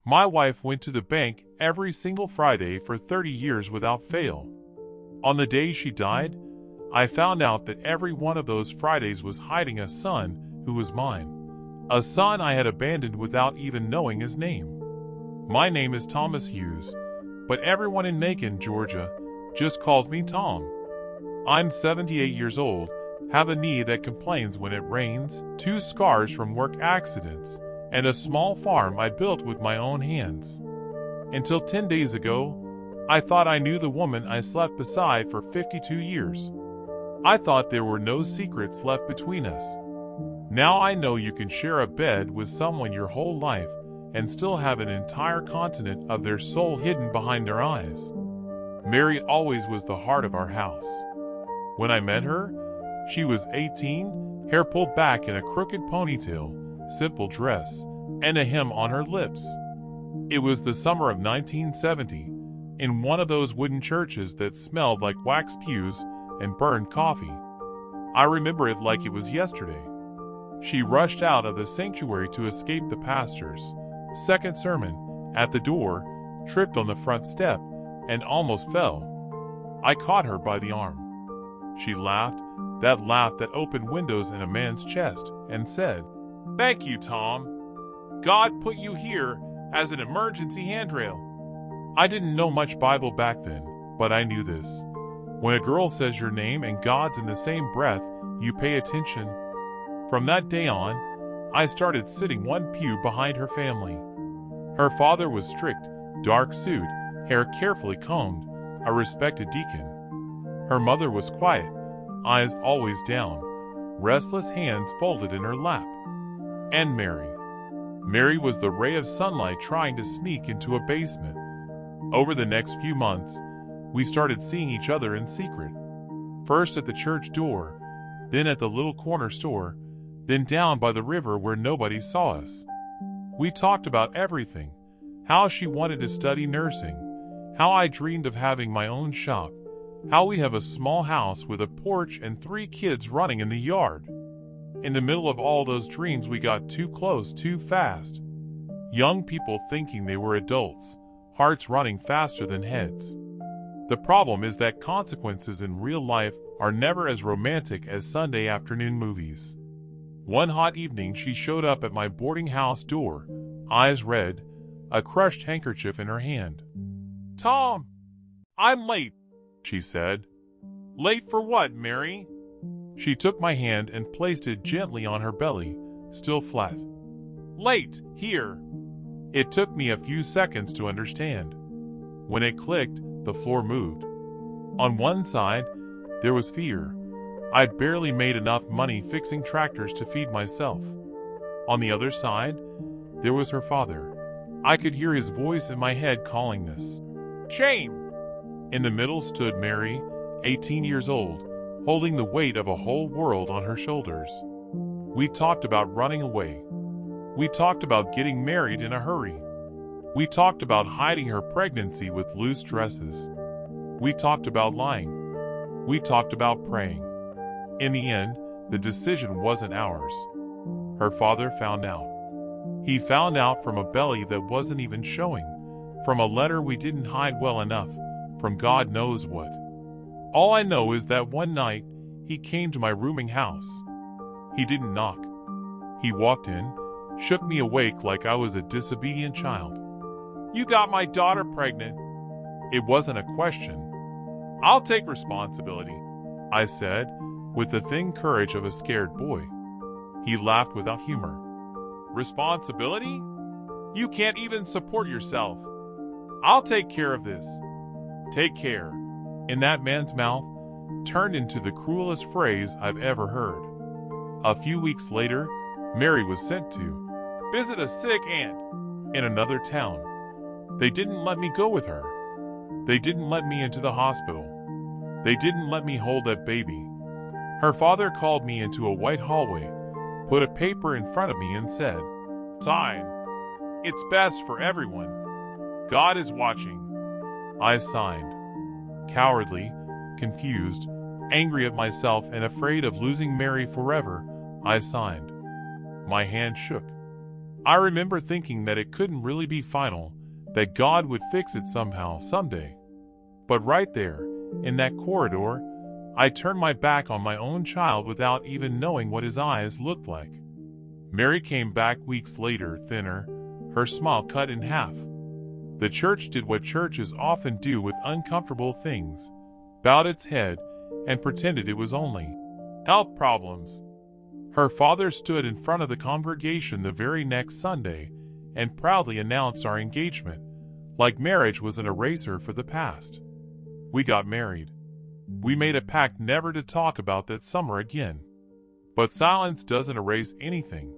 My wife went to the bank every single Friday for 30 years without fail. On the day she died, I found out that every one of those Fridays was hiding a son who was mine. A son I had abandoned without even knowing his name. My name is Thomas Hughes, but everyone in Macon, Georgia, just calls me Tom. I'm 78 years old, have a knee that complains when it rains, 2 scars from work accidents, and a small farm I built with my own hands. Until 10 days ago, I thought I knew the woman I slept beside for 52 years. I thought there were no secrets left between us. Now I know you can share a bed with someone your whole life and still have an entire continent of their soul hidden behind their eyes. Mary always was the heart of our house. When I met her, she was 18, hair pulled back in a crooked ponytail, simple dress, and a hymn on her lips. It was the summer of 1970, in one of those wooden churches that smelled like wax pews and burned coffee. I remember it like it was yesterday. She rushed out of the sanctuary to escape the pastor's second sermon. At the door, tripped on the front step, and almost fell. I caught her by the arm. She laughed, that laugh that opened windows in a man's chest, and said, "Thank you, Tom. God put you here as an emergency handrail." I didn't know much Bible back then, but I knew this. When a girl says your name and God's in the same breath, you pay attention. From that day on, I started sitting one pew behind her family. Her father was strict, dark suit, hair carefully combed, a respected deacon. Her mother was quiet, eyes always down, restless hands folded in her lap. And Mary. Mary was the ray of sunlight trying to sneak into a basement. Over the next few months, we started seeing each other in secret. First at the church door, then at the little corner store, then down by the river where nobody saw us. We talked about everything, how she wanted to study nursing, how I dreamed of having my own shop, how we have a small house with a porch and 3 kids running in the yard. In the middle of all those dreams, we got too close too fast. Young people thinking they were adults, hearts running faster than heads. The problem is that consequences in real life are never as romantic as Sunday afternoon movies. One hot evening, she showed up at my boarding house door, eyes red, a crushed handkerchief in her hand. "Tom, I'm late," she said. "Late for what, Mary?" She took my hand and placed it gently on her belly, still flat. "Late, here." It took me a few seconds to understand. When it clicked, the floor moved. On one side, there was fear. I'd barely made enough money fixing tractors to feed myself. On the other side, there was her father. I could hear his voice in my head calling this. "Shame!" In the middle stood Mary, 18 years old, holding the weight of a whole world on her shoulders. We talked about running away. We talked about getting married in a hurry. We talked about hiding her pregnancy with loose dresses. We talked about lying. We talked about praying. In the end, the decision wasn't ours. Her father found out. He found out from a belly that wasn't even showing, from a letter we didn't hide well enough, from God knows what. All I know is that one night, he came to my rooming house. He didn't knock. He walked in, shook me awake like I was a disobedient child. "You got my daughter pregnant." It wasn't a question. "I'll take responsibility," I said, with the thin courage of a scared boy. He laughed without humor. "Responsibility? You can't even support yourself. I'll take care of this." "Take care," in that man's mouth, turned into the cruelest phrase I've ever heard. A few weeks later, Mary was sent to visit a sick aunt in another town. They didn't let me go with her. They didn't let me into the hospital. They didn't let me hold that baby. Her father called me into a white hallway, put a paper in front of me and said, "Sign. It's best for everyone. God is watching." I signed. Cowardly, confused, angry at myself and afraid of losing Mary forever, I signed. My hand shook. I remember thinking that it couldn't really be final, that God would fix it somehow, someday. But right there, in that corridor, I turned my back on my own child without even knowing what his eyes looked like. Mary came back weeks later, thinner, her smile cut in half. The church did what churches often do with uncomfortable things, bowed its head, and pretended it was only health problems. Her father stood in front of the congregation the very next Sunday and proudly announced our engagement, like marriage was an eraser for the past. We got married. We made a pact never to talk about that summer again. But silence doesn't erase anything.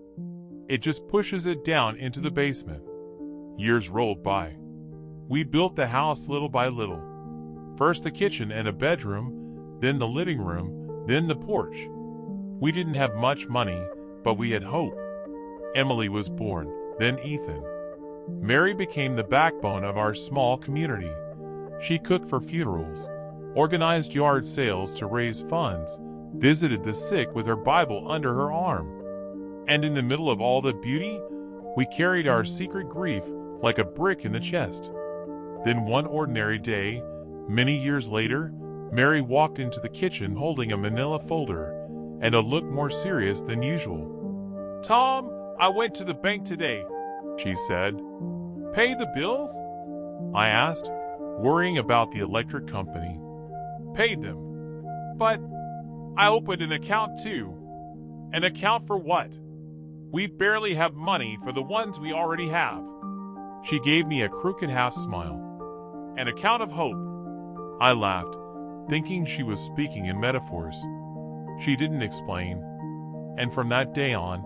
It just pushes it down into the basement. Years rolled by. We built the house little by little. First the kitchen and a bedroom, then the living room, then the porch. We didn't have much money, but we had hope. Emily was born, then Ethan. Mary became the backbone of our small community. She cooked for funerals, organized yard sales to raise funds, visited the sick with her Bible under her arm. And in the middle of all the beauty, we carried our secret grief like a brick in the chest. Then one ordinary day, many years later, Mary walked into the kitchen holding a manila folder and a look more serious than usual. "Tom, I went to the bank today," she said. "Pay the bills?" I asked, worrying about the electric company. "Paid them. But I opened an account too." "An account for what?" "We barely have money for the ones we already have." She gave me a crooked half smile. "An account of hope." I laughed, thinking she was speaking in metaphors. She didn't explain. And from that day on,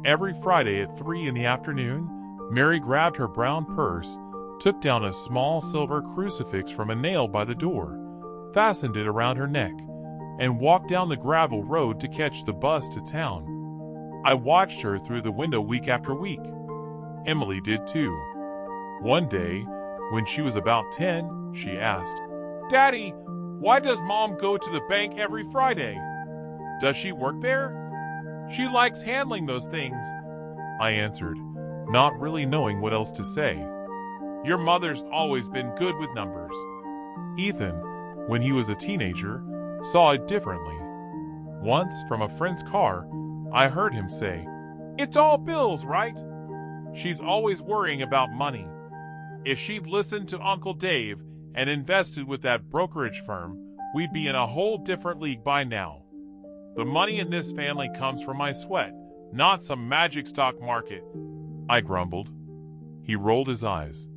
every Friday at 3 in the afternoon, Mary grabbed her brown purse, took down a small silver crucifix from a nail by the door, fastened it around her neck, and walked down the gravel road to catch the bus to town. I watched her through the window week after week. Emily did too. One day, when she was about 10, she asked, "Daddy, why does Mom go to the bank every Friday? Does she work there?" "She likes handling those things," I answered, not really knowing what else to say. "Your mother's always been good with numbers." Ethan, when he was a teenager, saw it differently. Once, from a friend's car, I heard him say, "It's all bills, right? She's always worrying about money. If she'd listened to Uncle Dave and invested with that brokerage firm, we'd be in a whole different league by now. The money in this family comes from my sweat, not some magic stock market," I grumbled. He rolled his eyes.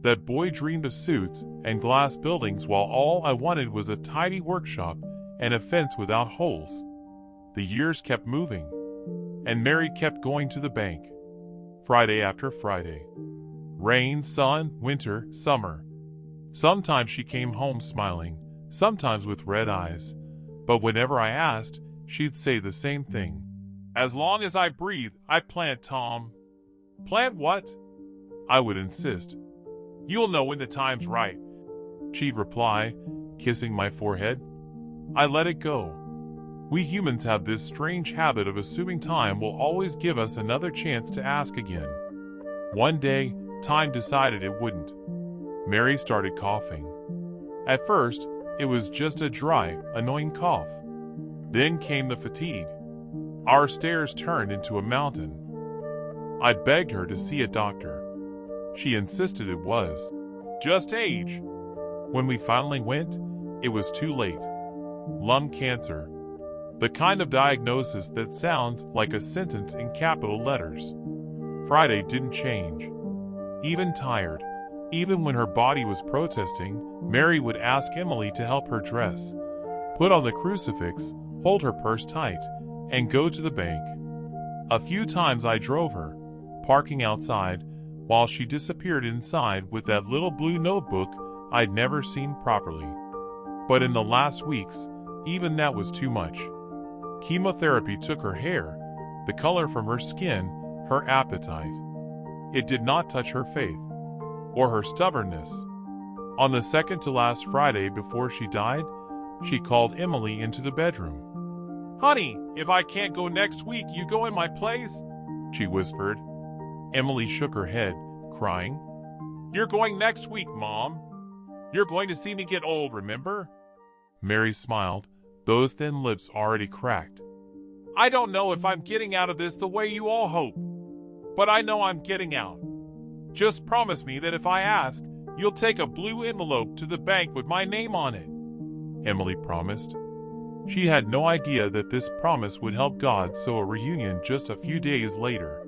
That boy dreamed of suits and glass buildings while all I wanted was a tidy workshop and a fence without holes. The years kept moving, and Mary kept going to the bank. Friday after Friday. Rain, sun, winter, summer. Sometimes she came home smiling, sometimes with red eyes. But whenever I asked, she'd say the same thing. "As long as I breathe, I plant, Tom." "Plant what?" I would insist. "You'll know when the time's right," she'd reply, kissing my forehead. I let it go. We humans have this strange habit of assuming time will always give us another chance to ask again. One day, time decided it wouldn't. Mary started coughing. At first, it was just a dry, annoying cough. Then came the fatigue. Our stairs turned into a mountain. I begged her to see a doctor. She insisted it was just age. When we finally went, it was too late. Lung cancer. The kind of diagnosis that sounds like a sentence in capital letters. Friday didn't change. Even tired, even when her body was protesting, Mary would ask Emily to help her dress, put on the crucifix, hold her purse tight, and go to the bank. A few times I drove her, parking outside, while she disappeared inside with that little blue notebook I'd never seen properly. But in the last weeks, even that was too much. Chemotherapy took her hair, the color from her skin, her appetite. It did not touch her faith, or her stubbornness. On the second to last Friday before she died, she called Emily into the bedroom. "Honey, if I can't go next week, you go in my place?" she whispered. Emily shook her head, crying. You're going next week, Mom. You're going to see me get old, remember? Mary smiled, those thin lips already cracked. I don't know if I'm getting out of this the way you all hope, but I know I'm getting out. Just promise me that if I ask, you'll take a blue envelope to the bank with my name on it. Emily promised. She had no idea that this promise would help God sew a reunion just a few days later.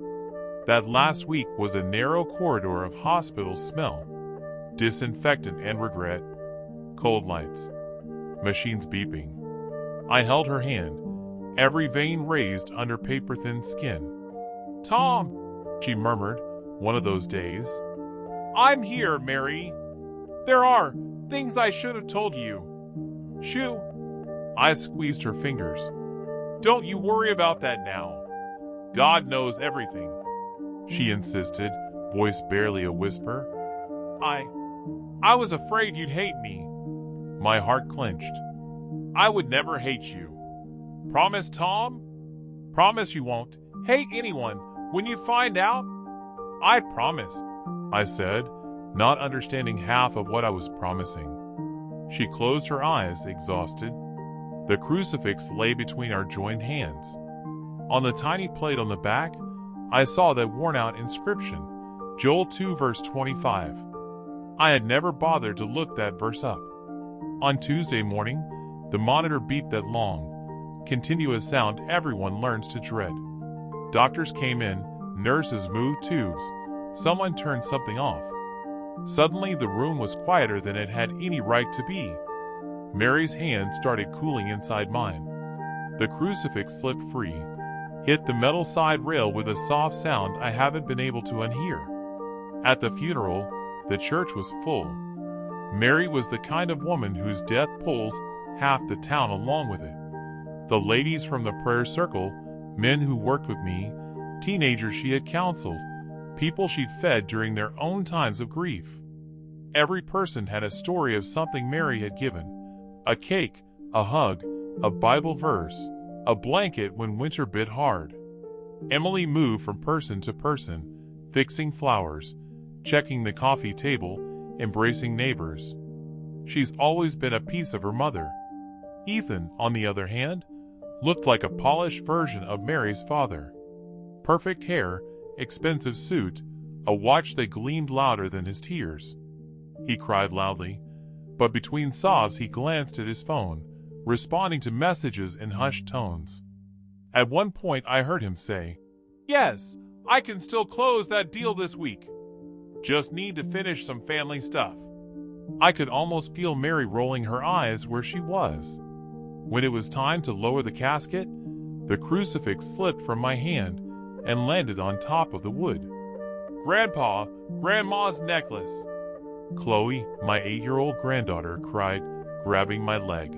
That last week was a narrow corridor of hospital smell, disinfectant and regret, cold lights, machines beeping. I held her hand, every vein raised under paper-thin skin. Tom, she murmured, one of those days. I'm here, Mary. There are things I should have told you. Shoo. I squeezed her fingers. Don't you worry about that now. God knows everything, she insisted, voice barely a whisper. I was afraid you'd hate me. My heart clenched. I would never hate you. Promise, Tom? Promise you won't hate anyone when you find out? I promise, I said, not understanding half of what I was promising. She closed her eyes, exhausted. The crucifix lay between our joined hands. On the tiny plate on the back, I saw that worn-out inscription, Joel 2 verse 25. I had never bothered to look that verse up. On Tuesday morning, the monitor beeped that long, continuous sound everyone learns to dread. Doctors came in, nurses moved tubes, someone turned something off. Suddenly the room was quieter than it had any right to be. Mary's hand started cooling inside mine. The crucifix slipped free, hit the metal side rail with a soft sound I haven't been able to unhear. At the funeral, the church was full. Mary was the kind of woman whose death pulls half the town along with it. The ladies from the prayer circle, men who worked with me, teenagers she had counseled, people she'd fed during their own times of grief. Every person had a story of something Mary had given. A cake, a hug, a Bible verse, a blanket when winter bit hard. Emily moved from person to person, fixing flowers, checking the coffee table, embracing neighbors. She's always been a piece of her mother. Ethan, on the other hand, looked like a polished version of Mary's father. Perfect hair, expensive suit, a watch that gleamed louder than his tears. He cried loudly, but between sobs he glanced at his phone, responding to messages in hushed tones. At one point I heard him say, "Yes, I can still close that deal this week. Just need to finish some family stuff." I could almost feel Mary rolling her eyes where she was. When it was time to lower the casket, the crucifix slipped from my hand and landed on top of the wood. "Grandpa, Grandma's necklace," Chloe, my 8-year-old granddaughter, cried, grabbing my leg.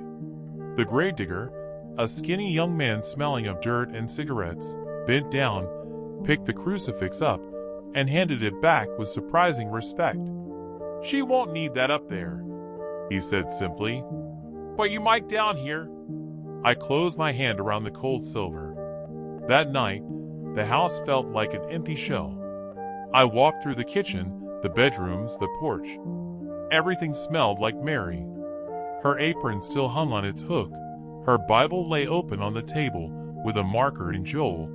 The gravedigger, a skinny young man smelling of dirt and cigarettes, bent down, picked the crucifix up, and handed it back with surprising respect. "She won't need that up there," he said simply. "But you might down here." I closed my hand around the cold silver. That night, the house felt like an empty shell. I walked through the kitchen, the bedrooms, the porch. Everything smelled like Mary. Her apron still hung on its hook. Her Bible lay open on the table with a marker in Joel,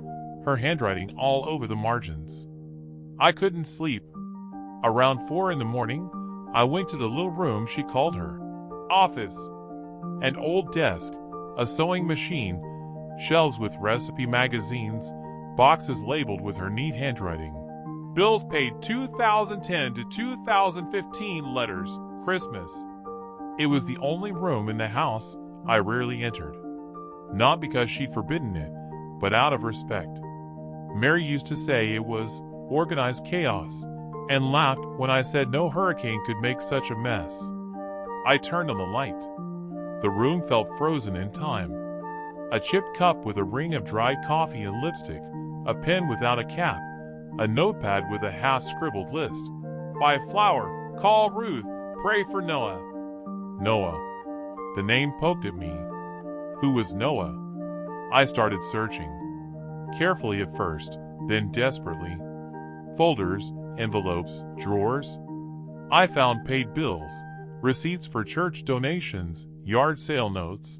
her handwriting all over the margins. I couldn't sleep. Around 4 in the morning, I went to the little room she called her office. An old desk, a sewing machine, shelves with recipe magazines, boxes labeled with her neat handwriting. Bills paid 2010 to 2015 letters, Christmas. It was the only room in the house I rarely entered. Not because she'd forbidden it, but out of respect. Mary used to say it was organized chaos, and laughed when I said no hurricane could make such a mess. I turned on the light. The room felt frozen in time. A chipped cup with a ring of dried coffee and lipstick, a pen without a cap, a notepad with a half-scribbled list. "Buy flour, call Ruth, pray for Noah." Noah. The name poked at me. Who was Noah? I started searching. Carefully at first, then desperately. folders, envelopes, drawers. I found paid bills, receipts for church donations, yard sale notes.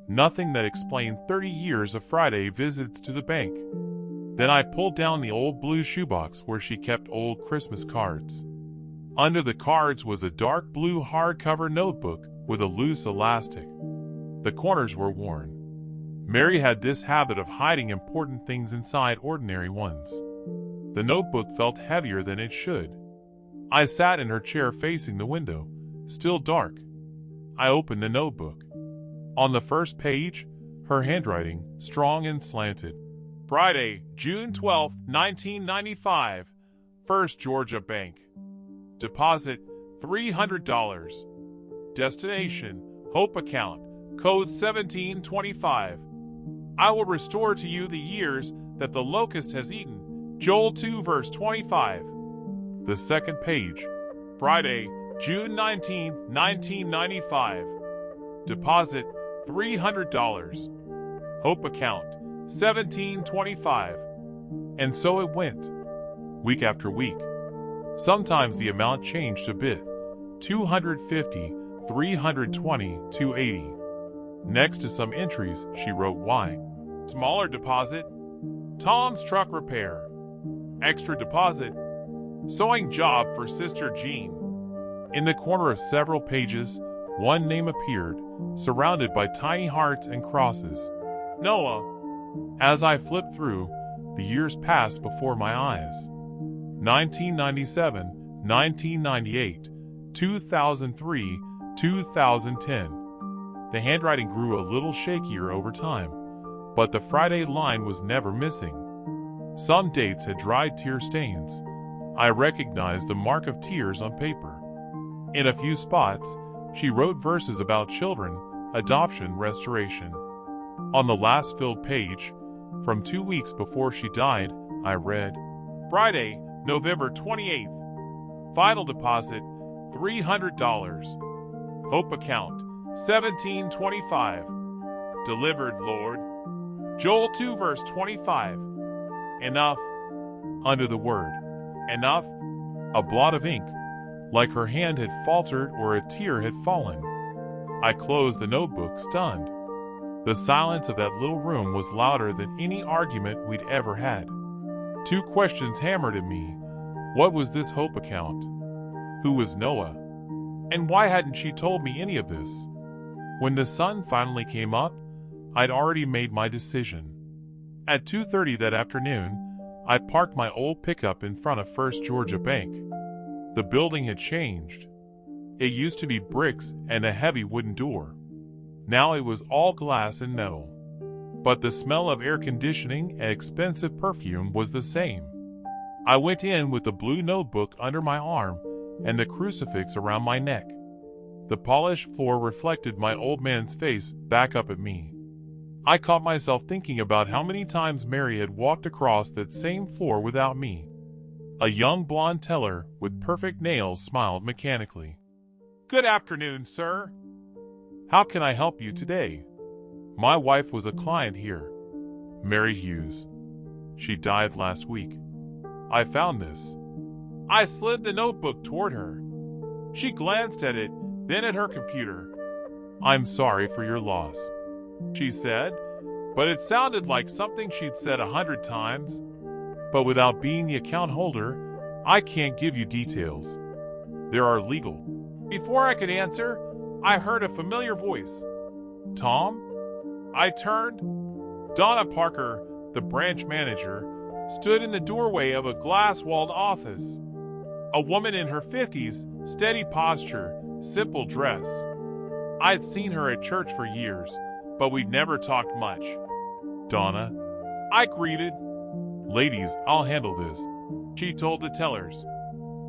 Nothing that explained 30 years of Friday visits to the bank. Then I pulled down the old blue shoebox where she kept old Christmas cards. Under the cards was a dark blue hardcover notebook with a loose elastic. The corners were worn. Mary had this habit of hiding important things inside ordinary ones. The notebook felt heavier than it should. I sat in her chair facing the window, still dark. I opened the notebook. On the first page, her handwriting, strong and slanted. Friday, June 12, 1995. First Georgia Bank. Deposit, $300. Destination, Hope account, code 1725. I will restore to you the years that the locust has eaten. Joel 2 verse 25. The second page. Friday, June 19, 1995. Deposit, $300. Hope account, 1725. And so it went. Week after week. Sometimes the amount changed a bit. 250, 320, 280. Next to some entries, she wrote Y. Smaller deposit. Tom's truck repair. Extra deposit. Sewing job for Sister Jean. In the corner of several pages, one name appeared, surrounded by tiny hearts and crosses. Noah. As I flipped through, the years passed before my eyes. 1997, 1998, 2003, 2010. The handwriting grew a little shakier over time, but the Friday line was never missing. Some dates had dried tear stains. I recognized the mark of tears on paper. In a few spots, she wrote verses about children, adoption, restoration. On the last filled page, from 2 weeks before she died, I read, Friday, November 28th. Final deposit, $300. Hope account, 1725. Delivered, Lord. Joel 2 verse 25. Enough. Under the word, enough, a blot of ink, like her hand had faltered or a tear had fallen. I closed the notebook, stunned. The silence of that little room was louder than any argument we'd ever had. 2 questions hammered at me. What was this Hope account? Who was Noah? And why hadn't she told me any of this? When the sun finally came up, I'd already made my decision. At 2:30 that afternoon, I parked my old pickup in front of First Georgia Bank. The building had changed. It used to be bricks and a heavy wooden door. Now it was all glass and metal. But the smell of air conditioning and expensive perfume was the same. I went in with the blue notebook under my arm and the crucifix around my neck. The polished floor reflected my old man's face back up at me. I caught myself thinking about how many times Mary had walked across that same floor without me. A young blonde teller with perfect nails smiled mechanically. Good afternoon, sir. How can I help you today? My wife was a client here. Mary Hughes. She died last week. I found this. I slid the notebook toward her. She glanced at it, then at her computer. I'm sorry for your loss, she said, but it sounded like something she'd said 100 times. But without being the account holder, I can't give you details. There are legal. Before I could answer, I heard a familiar voice. Tom? I turned. Donna Parker, the branch manager, stood in the doorway of a glass-walled office. A woman in her 50s, steady posture, simple dress. I'd seen her at church for years, but we'd never talked much. Donna, I greeted. Ladies, I'll handle this, she told the tellers.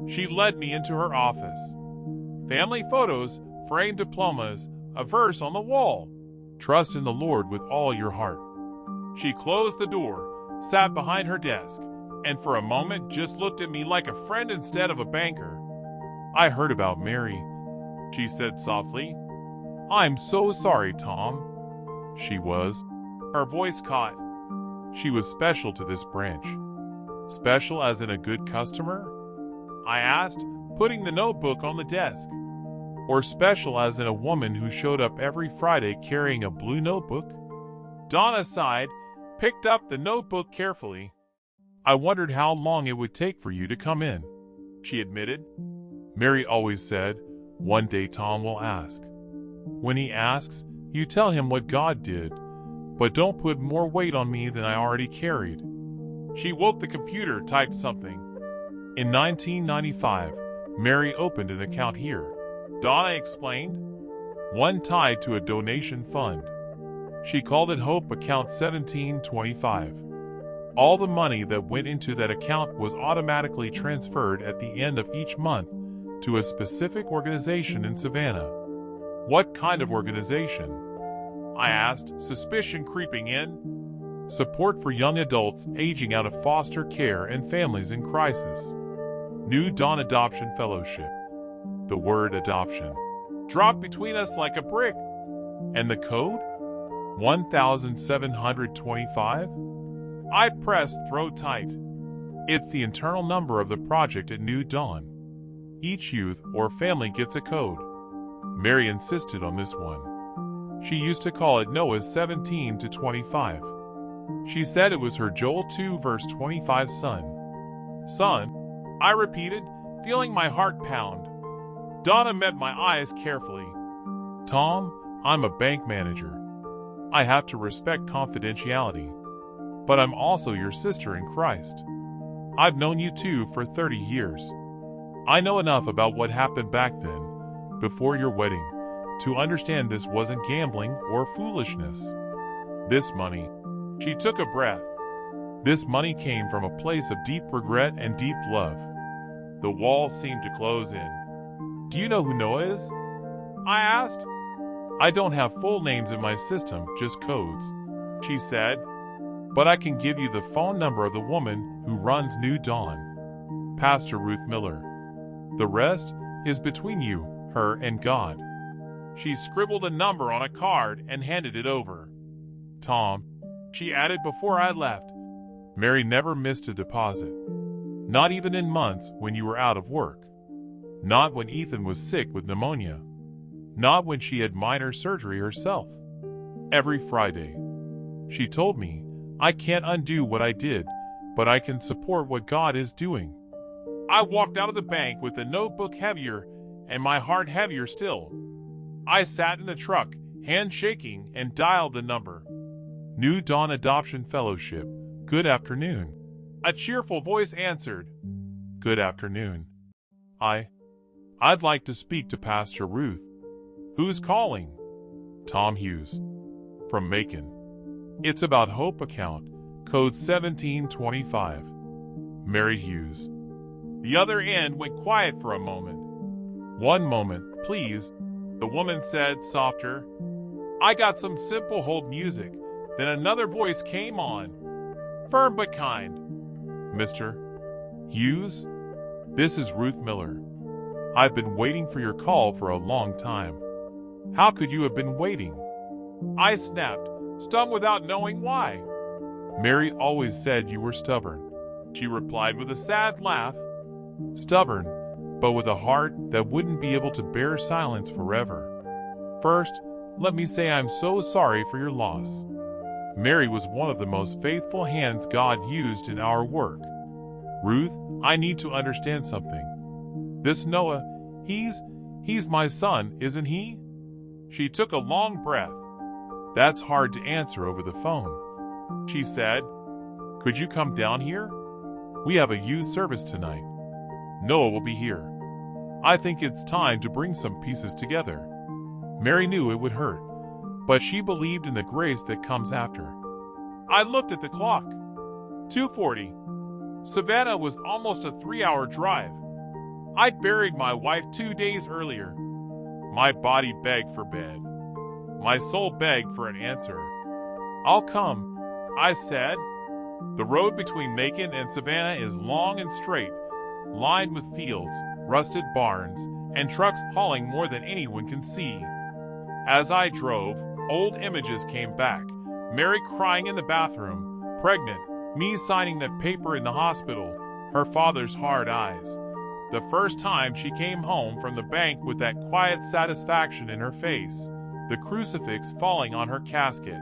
She led me into her office. Family photos, framed diplomas, a verse on the wall. Trust in the Lord with all your heart. She closed the door, sat behind her desk, and for a moment just looked at me like a friend instead of a banker. I heard about Mary, she said softly. I'm so sorry, Tom. She was. Her voice caught. She was special to this branch. Special as in a good customer? I asked, putting the notebook on the desk. Or special as in a woman who showed up every Friday carrying a blue notebook? Donna sighed, picked up the notebook carefully. I wondered how long it would take for you to come in, she admitted. Mary always said, one day Tom will ask. When he asks, you tell him what God did, but don't put more weight on me than I already carried. She woke the computer, typed something. In 1995, Mary opened an account here, Donna explained, one tied to a donation fund. She called it Hope Account 1725. All the money that went into that account was automatically transferred at the end of each month to a specific organization in Savannah. What kind of organization? I asked, suspicion creeping in. Support for young adults aging out of foster care and families in crisis. New Dawn Adoption Fellowship. The word adoption dropped between us like a brick. And the code? 1725? I pressed throat tight. It's the internal number of the project at New Dawn. Each youth or family gets a code. Mary insisted on this one. She used to call it Noah's 17 to 25. She said it was her Joel 2 verse 25 son. Son, I repeated, feeling my heart pound. Donna met my eyes carefully. Tom, I'm a bank manager. I have to respect confidentiality. But I'm also your sister in Christ. I've known you two for 30 years. I know enough about what happened back then, before your wedding, to understand this wasn't gambling or foolishness. This money, she took a breath. This money came from a place of deep regret and deep love. The wall seemed to close in. Do you know who Noah is? I asked. I don't have full names in my system, just codes, she said. But I can give you the phone number of the woman who runs New Dawn, Pastor Ruth Miller. The rest is between you, her, and God. She scribbled a number on a card and handed it over. Tom, she added before I left, Mary never missed a deposit. Not even in months when you were out of work. Not when Ethan was sick with pneumonia. Not when she had minor surgery herself. Every Friday. She told me, I can't undo what I did, but I can support what God is doing. I walked out of the bank with the notebook heavier and my heart heavier still. I sat in the truck, hands shaking, and dialed the number. New Dawn Adoption Fellowship. Good afternoon. A cheerful voice answered. Good afternoon. I'd like to speak to Pastor Ruth. Who's calling? Tom Hughes. From Macon. It's about Hope Account, code 1725. Mary Hughes. The other end went quiet for a moment. One moment, please, the woman said, softer. I got some simple hold music. Then another voice came on. Firm but kind. Mr. Hughes? This is Ruth Miller. I've been waiting for your call for a long time. How could you have been waiting? I snapped, stung without knowing why. Mary always said you were stubborn, she replied with a sad laugh. Stubborn, but with a heart that wouldn't be able to bear silence forever. First, let me say I'm so sorry for your loss. Mary was one of the most faithful hands God used in our work. Ruth, I need to understand something. This Noah, he's my son, isn't he? She took a long breath. That's hard to answer over the phone, she said. Could you come down here? We have a youth service tonight. Noah will be here. I think it's time to bring some pieces together. Mary knew it would hurt, but she believed in the grace that comes after. I looked at the clock. 2:40. Savannah was almost a 3-hour drive. I'd buried my wife 2 days earlier. My body begged for bed. My soul begged for an answer. I'll come, I said. The road between Macon and Savannah is long and straight, lined with fields, rusted barns, and trucks hauling more than anyone can see. As I drove, old images came back. Mary crying in the bathroom, pregnant, Me signing that paper in the hospital, her father's hard eyes. The first time she came home from the bank with that quiet satisfaction in her face, the crucifix falling on her casket.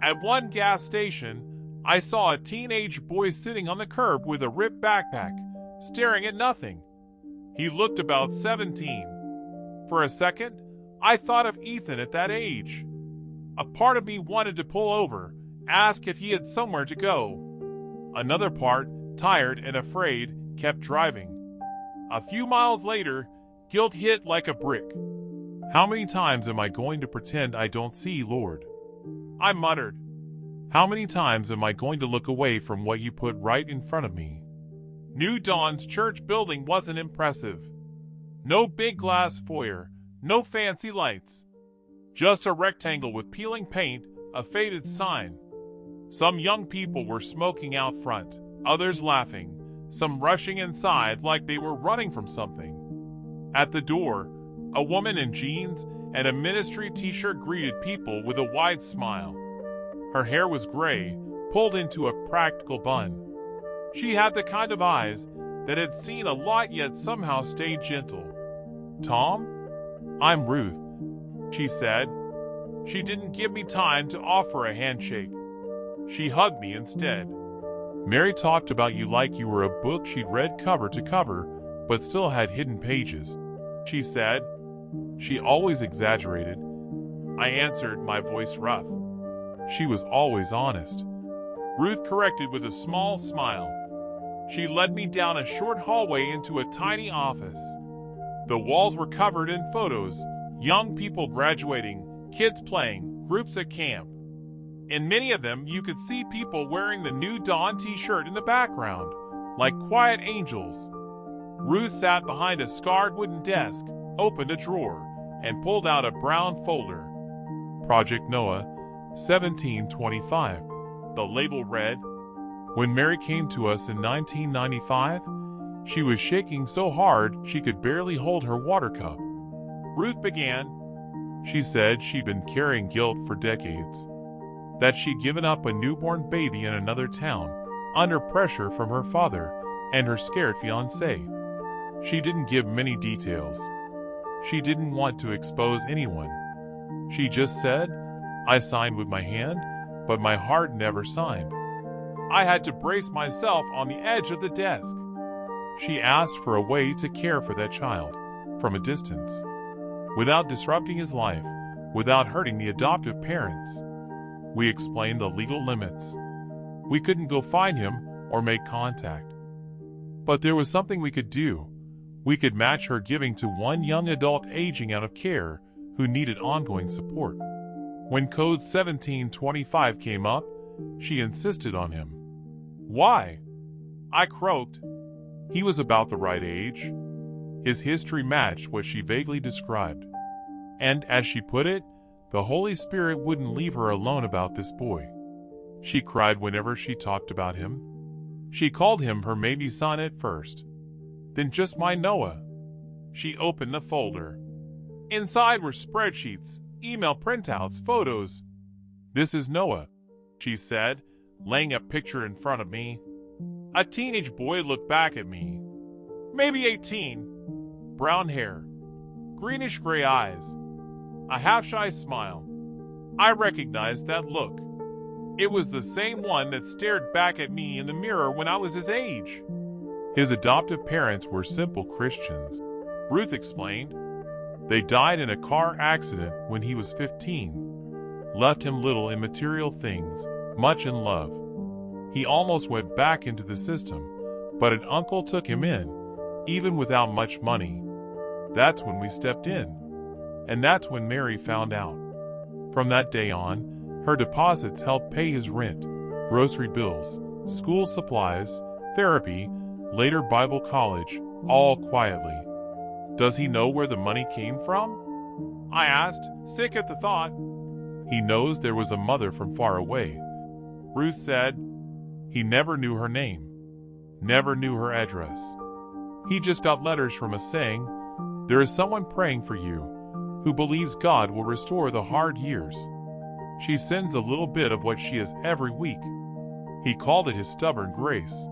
At one gas station, I saw a teenage boy sitting on the curb with a ripped backpack, staring at nothing. He looked about 17. For a second, I thought of Ethan at that age. A part of me wanted to pull over, ask if he had somewhere to go. Another part, tired and afraid, kept driving. A few miles later, guilt hit like a brick. How many times am I going to pretend I don't see, Lord? I muttered. How many times am I going to look away from what you put right in front of me? New Dawn's church building wasn't impressive. No big glass foyer, no fancy lights. Just a rectangle with peeling paint, a faded sign. Some young people were smoking out front, others laughing, some rushing inside like they were running from something. At the door, a woman in jeans and a ministry t-shirt greeted people with a wide smile. Her hair was gray, pulled into a practical bun. She had the kind of eyes that had seen a lot yet somehow stayed gentle. Tom? I'm Ruth, she said. She didn't give me time to offer a handshake. She hugged me instead. Mary talked about you like you were a book she'd read cover to cover, but still had hidden pages, she said. She always exaggerated. I answered, my voice rough. She was always honest. Ruth corrected with a small smile. She led me down a short hallway into a tiny office. The walls were covered in photos, young people graduating, kids playing, groups at camp. In many of them, you could see people wearing the New Dawn t-shirt in the background, like quiet angels. Ruth sat behind a scarred wooden desk, opened a drawer, and pulled out a brown folder. Project Noah, 1725. The label read. When Mary came to us in 1995, she was shaking so hard she could barely hold her water cup. Ruth began. She said she'd been carrying guilt for decades. That she'd given up a newborn baby in another town, under pressure from her father and her scared fiancé. She didn't give many details. She didn't want to expose anyone. She just said, I signed with my hand, but my heart never signed. I had to brace myself on the edge of the desk. She asked for a way to care for that child, from a distance, without disrupting his life, without hurting the adoptive parents. We explained the legal limits. We couldn't go find him or make contact. But there was something we could do. We could match her giving to one young adult aging out of care who needed ongoing support. When Code 1725 came up, she insisted on him. Why? I croaked. He was about the right age. His history matched what she vaguely described. And, as she put it, the Holy Spirit wouldn't leave her alone about this boy. She cried whenever she talked about him. She called him her maybe son at first. Then just my Noah. She opened the folder. Inside were spreadsheets, email printouts, photos. This is Noah, she said, laying a picture in front of me. A teenage boy looked back at me. Maybe 18. Brown hair. Greenish-gray eyes. A half-shy smile. I recognized that look. It was the same one that stared back at me in the mirror when I was his age. His adoptive parents were simple Christians, Ruth explained. They died in a car accident when he was 15. Left him little in material things, much in love. He almost went back into the system, but an uncle took him in, even without much money. That's when we stepped in. And that's when Mary found out. From that day on, her deposits helped pay his rent, grocery bills, school supplies, therapy, later Bible college, all quietly. Does he know where the money came from? I asked, sick at the thought. He knows there was a mother from far away. Ruth said. He never knew her name, never knew her address. He just got letters from us saying, there is someone praying for you, who believes God will restore the hard years. She sends a little bit of what she has every week. He called it his stubborn grace.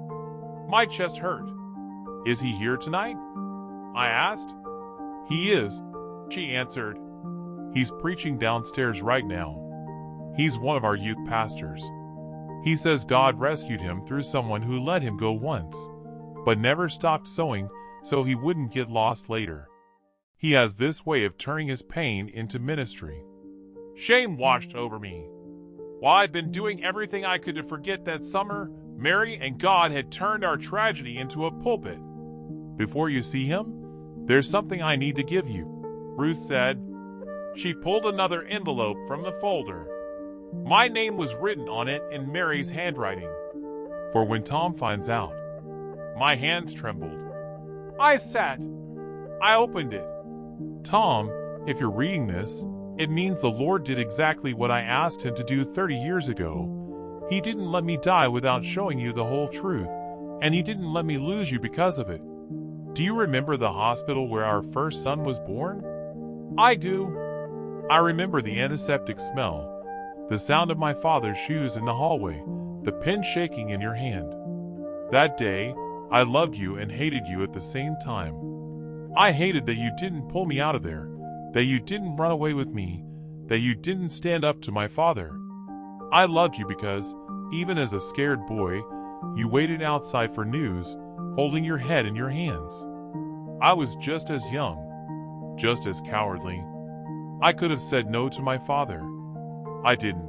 My chest hurt. Is he here tonight? I asked. He is, she answered. He's preaching downstairs right now. He's one of our youth pastors. He says God rescued him through someone who let him go once, but never stopped sowing so he wouldn't get lost later. He has this way of turning his pain into ministry. Shame washed over me. While I'd been doing everything I could to forget that summer, Mary and God had turned our tragedy into a pulpit. Before you see him, there's something I need to give you, Ruth said. She pulled another envelope from the folder. My name was written on it in Mary's handwriting. For when Tom finds out, my hands trembled. I opened it. Tom, if you're reading this, it means the Lord did exactly what I asked him to do 30 years ago. He didn't let me die without showing you the whole truth, and he didn't let me lose you because of it. Do you remember the hospital where our first son was born? I do. I remember the antiseptic smell, the sound of my father's shoes in the hallway, the pen shaking in your hand. That day, I loved you and hated you at the same time. I hated that you didn't pull me out of there, that you didn't run away with me, that you didn't stand up to my father. I loved you because, even as a scared boy, you waited outside for news, holding your head in your hands. I was just as young, just as cowardly. I could have said no to my father. I didn't.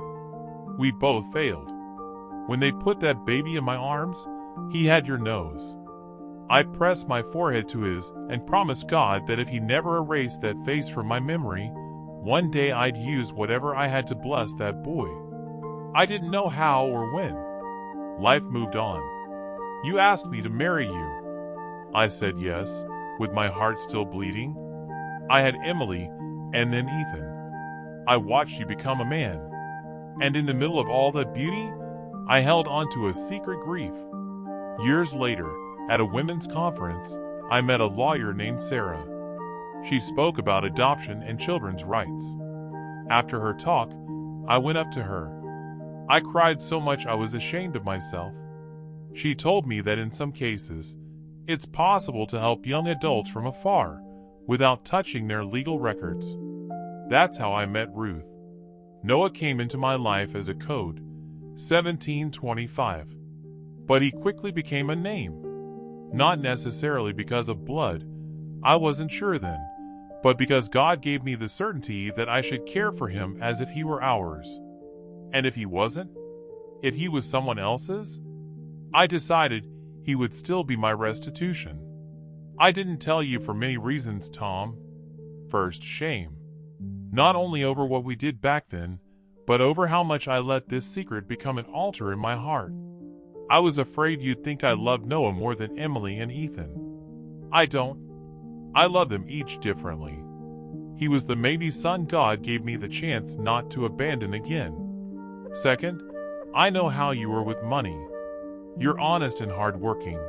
We both failed. When they put that baby in my arms, he had your nose. I pressed my forehead to his and promised God that if he never erased that face from my memory, one day I'd use whatever I had to bless that boy. I didn't know how or when. Life moved on. You asked me to marry you. I said yes, with my heart still bleeding. I had Emily and then Ethan. I watched you become a man. And in the middle of all that beauty, I held on to a secret grief. Years later, at a women's conference, I met a lawyer named Sarah. She spoke about adoption and children's rights. After her talk, I went up to her. I cried so much I was ashamed of myself. She told me that in some cases, it's possible to help young adults from afar without touching their legal records. That's how I met Ruth. Noah came into my life as a code, 1725. But he quickly became a name. Not necessarily because of blood, I wasn't sure then, but because God gave me the certainty that I should care for him as if he were ours. And if he wasn't? If he was someone else's? I decided he would still be my restitution. I didn't tell you for many reasons, Tom. First, shame. Not only over what we did back then, but over how much I let this secret become an altar in my heart. I was afraid you'd think I loved Noah more than Emily and Ethan. I don't. I love them each differently. He was the maybe son God gave me the chance not to abandon again. Second, I know how you were with money. You're honest and hardworking,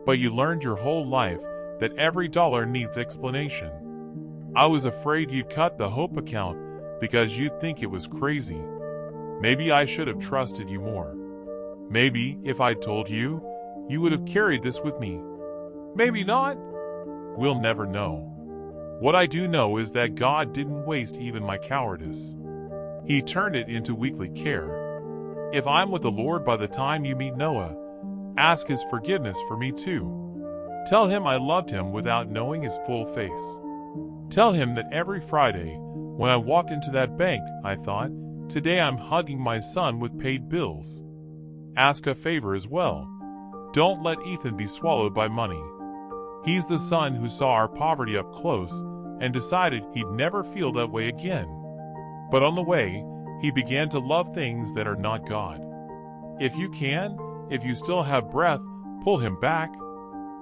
but you learned your whole life that every dollar needs explanation. I was afraid you'd cut the Hope account because you'd think it was crazy. Maybe I should have trusted you more. Maybe, if I'd told you, you would have carried this with me. Maybe not. We'll never know. What I do know is that God didn't waste even my cowardice. He turned it into weekly care. If I'm with the Lord by the time you meet Noah, ask his forgiveness for me too. Tell him I loved him without knowing his full face. Tell him that every Friday, when I walked into that bank, I thought, today I'm hugging my son with paid bills. Ask a favor as well. Don't let Ethan be swallowed by money. He's the son who saw our poverty up close and decided he'd never feel that way again. But on the way, he began to love things that are not God. If you can, if you still have breath, pull him back.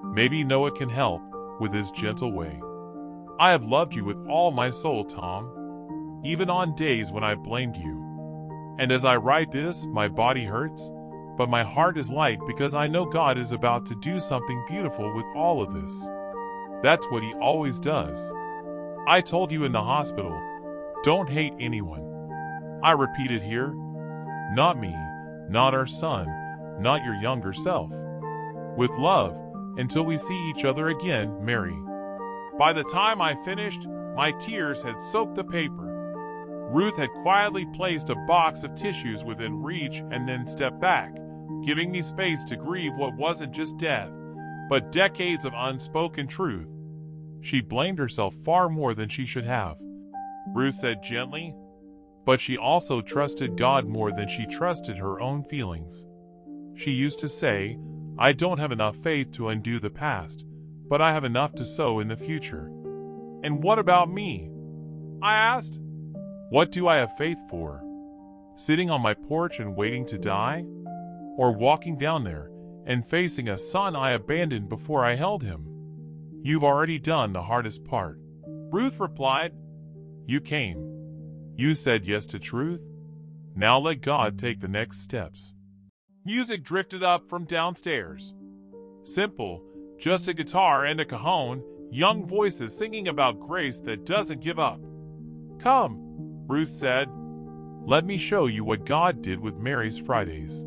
Maybe Noah can help with his gentle way. I have loved you with all my soul, Tom, even on days when I blamed you. And as I write this, my body hurts, but my heart is light because I know God is about to do something beautiful with all of this. That's what he always does. I told you in the hospital, don't hate anyone. I repeat it here. Not me, not our son, not your younger self. With love, until we see each other again, Mary. By the time I finished, my tears had soaked the paper. Ruth had quietly placed a box of tissues within reach and then stepped back, giving me space to grieve what wasn't just death, but decades of unspoken truth. She blamed herself far more than she should have, Ruth said gently, but she also trusted God more than she trusted her own feelings. She used to say, "I don't have enough faith to undo the past, but I have enough to sow in the future." "And what about me?" I asked. "What do I have faith for? Sitting on my porch and waiting to die? Or walking down there and facing a son I abandoned before I held him?" "You've already done the hardest part," Ruth replied. "You came. You said yes to truth. Now let God take the next steps." Music drifted up from downstairs. Simple, just a guitar and a cajon, young voices singing about grace that doesn't give up. "Come," Ruth said. "Let me show you what God did with Mary's Fridays."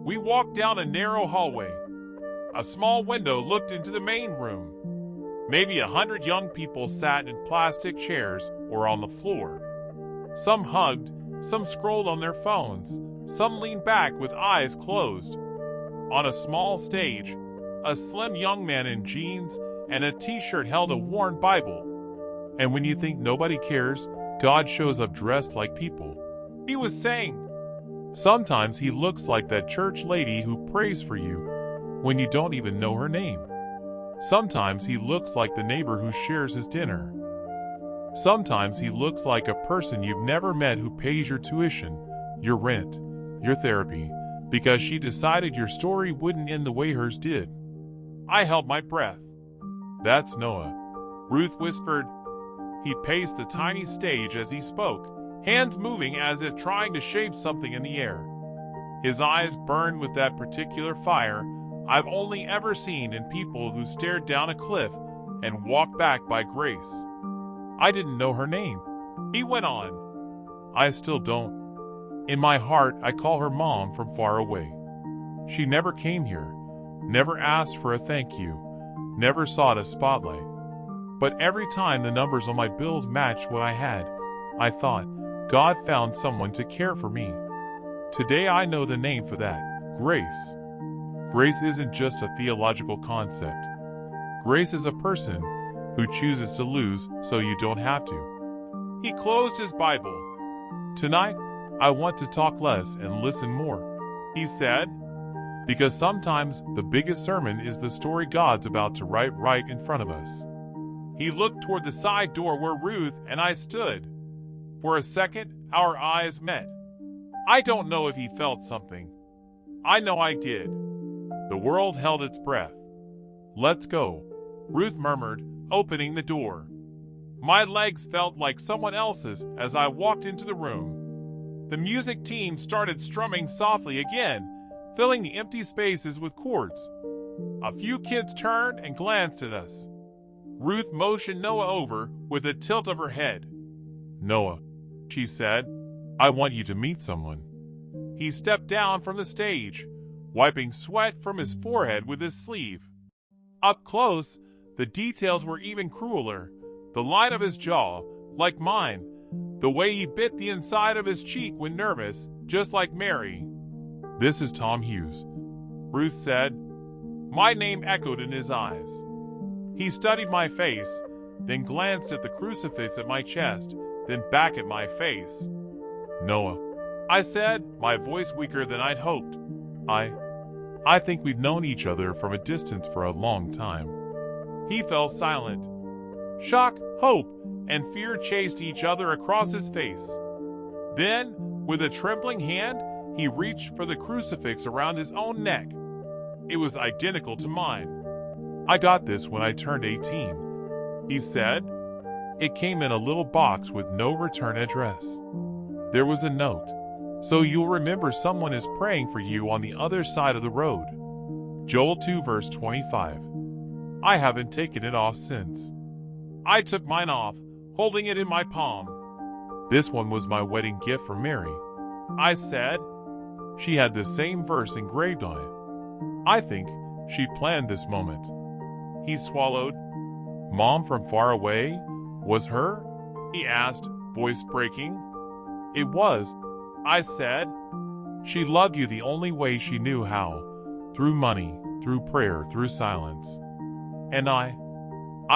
We walked down a narrow hallway. A small window looked into the main room. Maybe 100 young people sat in plastic chairs or on the floor. Some hugged, some scrolled on their phones, some leaned back with eyes closed. On a small stage, a slim young man in jeans and a t-shirt held a worn Bible. "And when you think nobody cares, God shows up dressed like people," he was saying. "Sometimes he looks like that church lady who prays for you when you don't even know her name. Sometimes he looks like the neighbor who shares his dinner. Sometimes he looks like a person you've never met who pays your tuition, your rent, your therapy, because she decided your story wouldn't end the way hers did." I held my breath. "That's Noah," Ruth whispered. He paced the tiny stage as he spoke, hands moving as if trying to shape something in the air. His eyes burned with that particular fire I've only ever seen in people who stared down a cliff and walked back by grace. "I didn't know her name," he went on. "I still don't. In my heart, I call her Mom from far away. She never came here, never asked for a thank you, never sought a spotlight. But every time the numbers on my bills matched what I had, I thought, God found someone to care for me. Today I know the name for that: grace. Grace isn't just a theological concept. Grace is a person who chooses to lose so you don't have to." He closed his Bible. "Tonight, I want to talk less and listen more," he said, "because sometimes the biggest sermon is the story God's about to write right in front of us." He looked toward the side door where Ruth and I stood. For a second, our eyes met. I don't know if he felt something. I know I did. The world held its breath. "Let's go," Ruth murmured, opening the door. My legs felt like someone else's as I walked into the room. The music team started strumming softly again, filling the empty spaces with chords. A few kids turned and glanced at us. Ruth motioned Noah over with a tilt of her head. "Noah," she said, "I want you to meet someone." He stepped down from the stage, wiping sweat from his forehead with his sleeve. Up close, the details were even crueler. The line of his jaw, like mine. The way he bit the inside of his cheek when nervous, just like Mary. "This is Tom Hughes," Ruth said. My name echoed in his eyes. He studied my face, then glanced at the crucifix at my chest, then back at my face. "Noah," I said, my voice weaker than I'd hoped. I think we've known each other from a distance for a long time." He fell silent. Shock, hope, and fear chased each other across his face. Then, with a trembling hand, he reached for the crucifix around his own neck. It was identical to mine. "I got this when I turned 18, he said. "It came in a little box with no return address. There was a note. So you'll remember someone is praying for you on the other side of the road." Joel 2 verse 25. I haven't taken it off since. I took mine off, holding it in my palm. "This one was my wedding gift for Mary," I said. She had the same verse engraved on it. I think she'd planned this moment. He swallowed. Mom from far away? Was her? He asked, voice breaking. It was, I said. She loved you the only way she knew how. Through money, through prayer, through silence. And I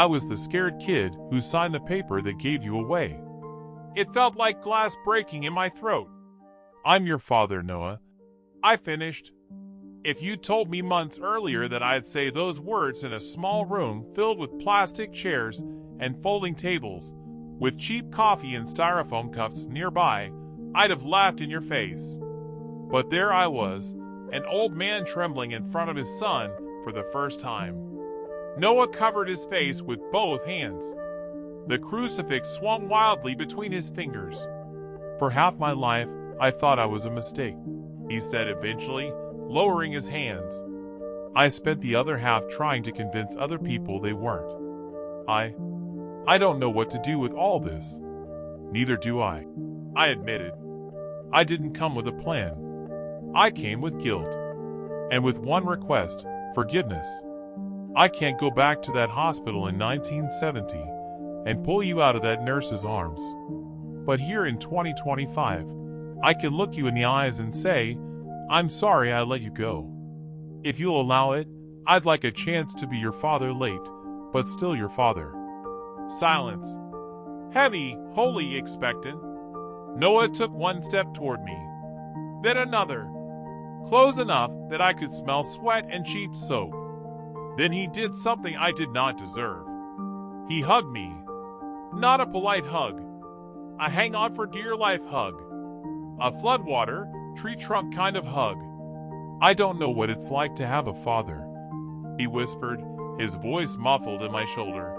was the scared kid who signed the paper that gave you away. It felt like glass breaking in my throat. I'm your father, Noah. I finished. If you told me months earlier that I'd say those words in a small room filled with plastic chairs and folding tables, with cheap coffee and styrofoam cups nearby, I'd have laughed in your face. But there I was, an old man trembling in front of his son for the first time. Noah covered his face with both hands. The crucifix swung wildly between his fingers. For half my life, I thought I was a mistake, he said eventually, lowering his hands. I spent the other half trying to convince other people they weren't. I don't know what to do with all this. Neither do I admitted. I didn't come with a plan. I came with guilt. And with one request, forgiveness. I can't go back to that hospital in 1970 and pull you out of that nurse's arms. But here in 2025, I can look you in the eyes and say, I'm sorry I let you go. If you'll allow it, I'd like a chance to be your father late, but still your father. Silence. Heavy, wholly expectant. Noah took one step toward me. Then another. Close enough that I could smell sweat and cheap soap. Then he did something I did not deserve. He hugged me. Not a polite hug. A hang on for dear life hug. A floodwater, tree trunk kind of hug. I don't know what it's like to have a father, he whispered, his voice muffled in my shoulder.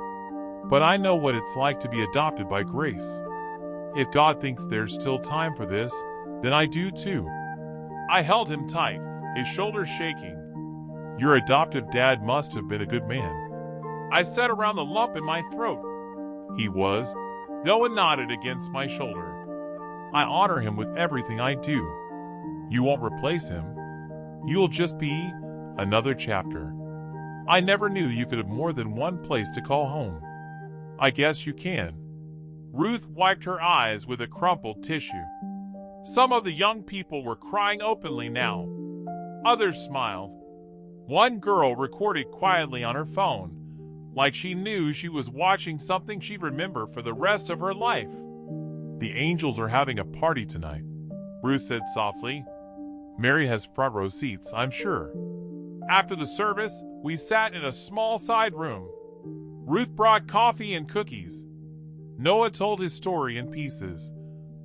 But I know what it's like to be adopted by grace. If God thinks there's still time for this, then I do too. I held him tight, his shoulders shaking. Your adoptive dad must have been a good man, I said around the lump in my throat. He was. Noah nodded against my shoulder. I honor him with everything I do. You won't replace him. You'll just be another chapter. I never knew you could have more than one place to call home. I guess you can. Ruth wiped her eyes with a crumpled tissue. Some of the young people were crying openly now. Others smiled. One girl recorded quietly on her phone, like she knew she was watching something she'd remember for the rest of her life. The angels are having a party tonight, Ruth said softly. Mary has front row seats, I'm sure. After the service, we sat in a small side room. Ruth brought coffee and cookies. Noah told his story in pieces.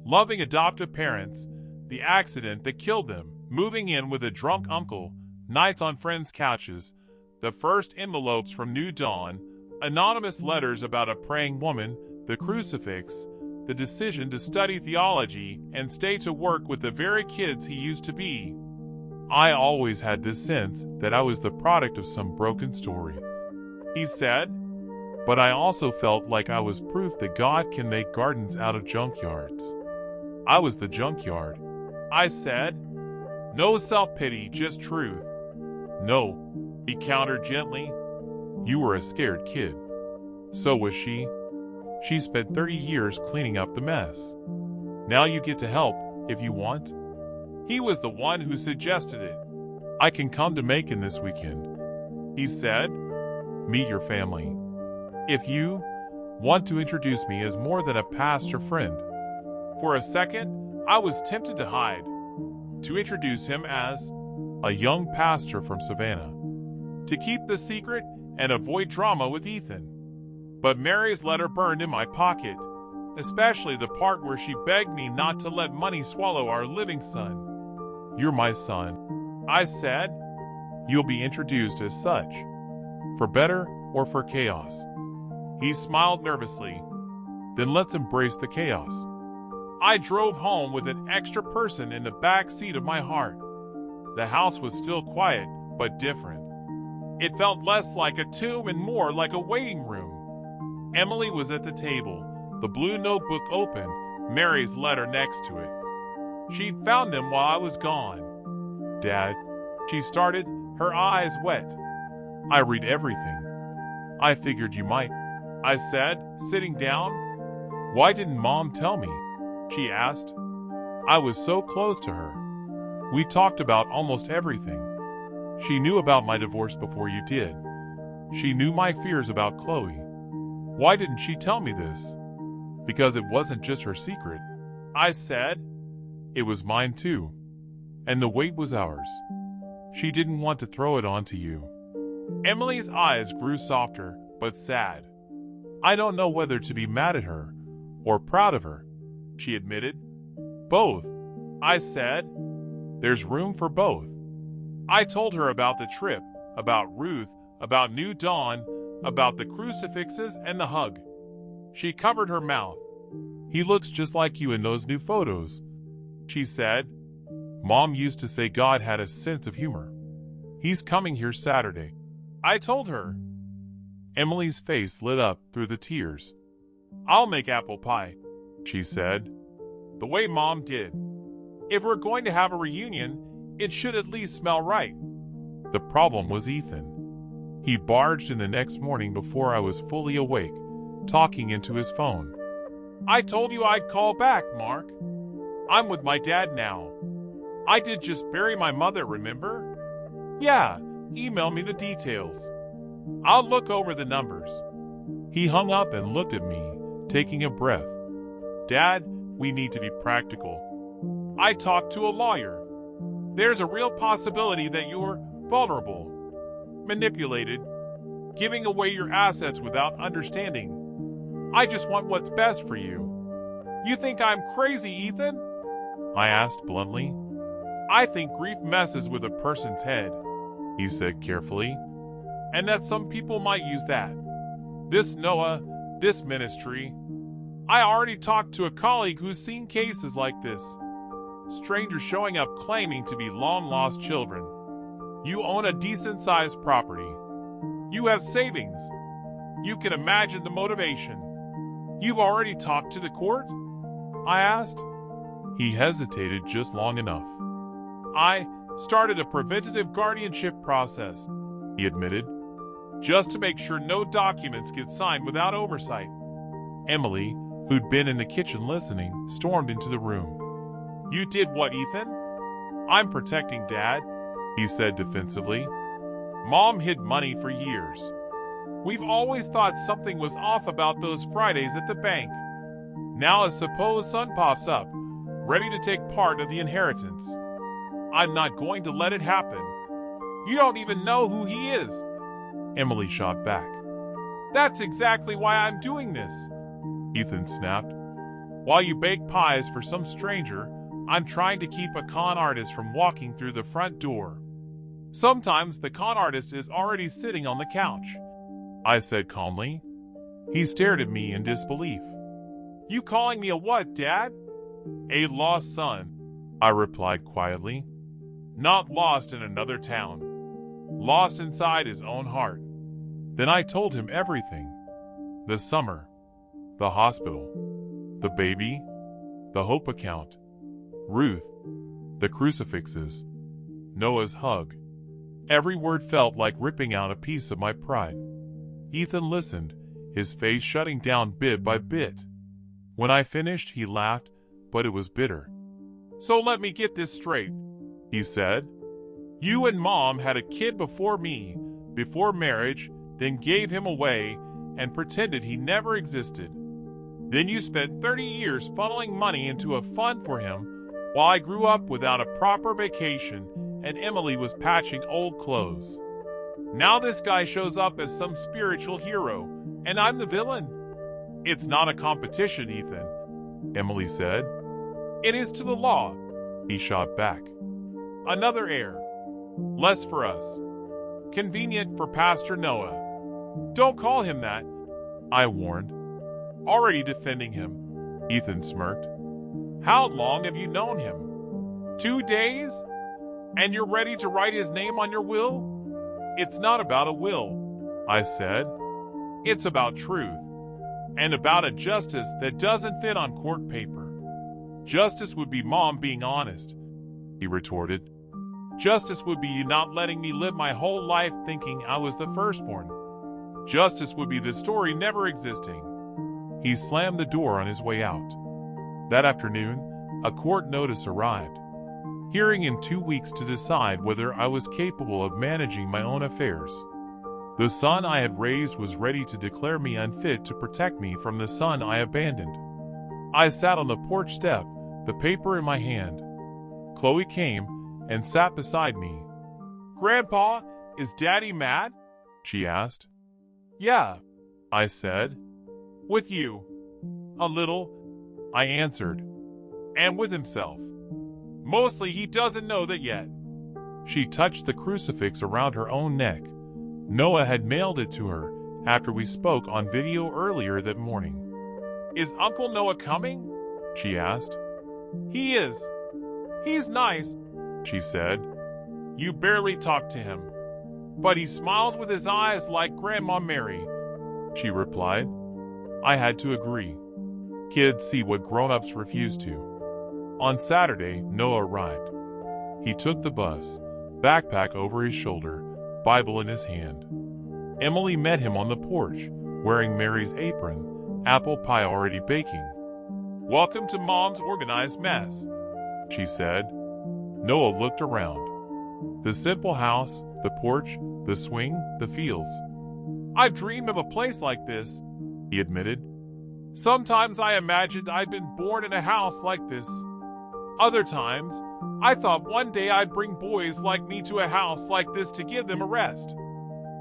Loving adoptive parents, the accident that killed them, moving in with a drunk uncle, nights on friends' couches, the first envelopes from New Dawn, anonymous letters about a praying woman, the crucifix, the decision to study theology and stay to work with the very kids he used to be. I always had this sense that I was the product of some broken story, he said, but I also felt like I was proof that God can make gardens out of junkyards. I was the junkyard, I said. No self-pity, just truth. No, he countered gently. You were a scared kid. So was she. She spent 30 years cleaning up the mess. Now you get to help, if you want. He was the one who suggested it. I can come to Macon this weekend, he said. Meet your family. If you want to introduce me as more than a pastor friend. For a second, I was tempted to hide. To introduce him as a young pastor from Savannah. To keep the secret and avoid drama with Ethan. But Mary's letter burned in my pocket, especially the part where she begged me not to let money swallow our living son. You're my son, I said. You'll be introduced as such. For better or for chaos. He smiled nervously. Then let's embrace the chaos. I drove home with an extra person in the back seat of my heart. The house was still quiet, but different. It felt less like a tomb and more like a waiting room. Emily was at the table, the blue notebook open, Mary's letter next to it. She'd found them while I was gone. Dad, she started, her eyes wet. I read everything. I figured you might, I said, sitting down. Why didn't Mom tell me? She asked. I was so close to her. We talked about almost everything. She knew about my divorce before you did. She knew my fears about Chloe. Why didn't she tell me this? Because it wasn't just her secret, I said. It was mine too. And the weight was ours. She didn't want to throw it onto you. Emily's eyes grew softer, but sad. I don't know whether to be mad at her or proud of her, she admitted. Both, I said. There's room for both. I told her about the trip, about Ruth, about New Dawn, about the crucifixes and the hug. She covered her mouth. He looks just like you in those new photos, she said. Mom used to say God had a sense of humor. He's coming here Saturday, I told her. Emily's face lit up through the tears. I'll make apple pie, she said, the way Mom did. If we're going to have a reunion, it should at least smell right. The problem was Ethan. He barged in the next morning before I was fully awake, talking into his phone. I told you I'd call back, Mark. I'm with my dad now. I did just bury my mother, remember? Yeah, email me the details. I'll look over the numbers. He hung up and looked at me, taking a breath. Dad, we need to be practical. I talked to a lawyer. There's a real possibility that you're vulnerable, manipulated, giving away your assets without understanding. I just want what's best for you. You think I'm crazy, Ethan? I asked bluntly. I think grief messes with a person's head, he said carefully, and that some people might use that. This Noah, this ministry. I already talked to a colleague who's seen cases like this. Strangers showing up claiming to be long-lost children. You own a decent-sized property. You have savings. You can imagine the motivation. You've already talked to the court? I asked. He hesitated just long enough. I started a preventative guardianship process, he admitted, just to make sure no documents get signed without oversight. Emily, who'd been in the kitchen listening, stormed into the room. You did what, Ethan? I'm protecting Dad, he said defensively. Mom hid money for years. We've always thought something was off about those Fridays at the bank. Now a supposed son pops up, ready to take part of the inheritance. I'm not going to let it happen. You don't even know who he is. Emily shot back. That's exactly why I'm doing this, Ethan snapped. While you bake pies for some stranger, I'm trying to keep a con artist from walking through the front door. Sometimes the con artist is already sitting on the couch, I said calmly. He stared at me in disbelief. You calling me a what, Dad? A lost son, I replied quietly. Not lost in another town. Lost inside his own heart. Then I told him everything. The summer. The hospital. The baby. The Hope account. Ruth. The crucifixes. Noah's hug. Every word felt like ripping out a piece of my pride. Ethan listened, his face shutting down bit by bit. When I finished, he laughed, but it was bitter. So let me get this straight, he said. You and Mom had a kid before me, before marriage, then gave him away and pretended he never existed. Then you spent 30 years funneling money into a fund for him while I grew up without a proper vacation and Emily was patching old clothes. Now this guy shows up as some spiritual hero, and I'm the villain. It's not a competition, Ethan, Emily said. It is to the law, he shot back. Another heir. Less for us. Convenient for Pastor Noah. Don't call him that, I warned. Already defending him, Ethan smirked. How long have you known him? 2 days? And you're ready to write his name on your will? It's not about a will, I said. It's about truth. And about a justice that doesn't fit on court paper. Justice would be Mom being honest, he retorted. Justice would be you not letting me live my whole life thinking I was the firstborn. Justice would be the story never existing. He slammed the door on his way out. That afternoon, a court notice arrived. Hearing in 2 weeks to decide whether I was capable of managing my own affairs. The son I had raised was ready to declare me unfit to protect me from the son I abandoned. I sat on the porch step, the paper in my hand. Chloe came and sat beside me. "Grandpa, is Daddy mad?" she asked. "Yeah," I said. "With you?" "A little," I answered. "And with himself. Mostly he doesn't know that yet." She touched the crucifix around her own neck. Noah had mailed it to her after we spoke on video earlier that morning. "Is Uncle Noah coming?" she asked. "He is. He's nice," she said. "You barely talk to him. But he smiles with his eyes like Grandma Mary," she replied. I had to agree. Kids see what grown-ups refuse to. On Saturday, Noah arrived. He took the bus, backpack over his shoulder, Bible in his hand. Emily met him on the porch, wearing Mary's apron, apple pie already baking. "Welcome to Mom's organized mess," she said. Noah looked around. The simple house, the porch, the swing, the fields. "I've dreamed of a place like this," he admitted. "Sometimes I imagined I'd been born in a house like this. Other times, I thought one day I'd bring boys like me to a house like this to give them a rest."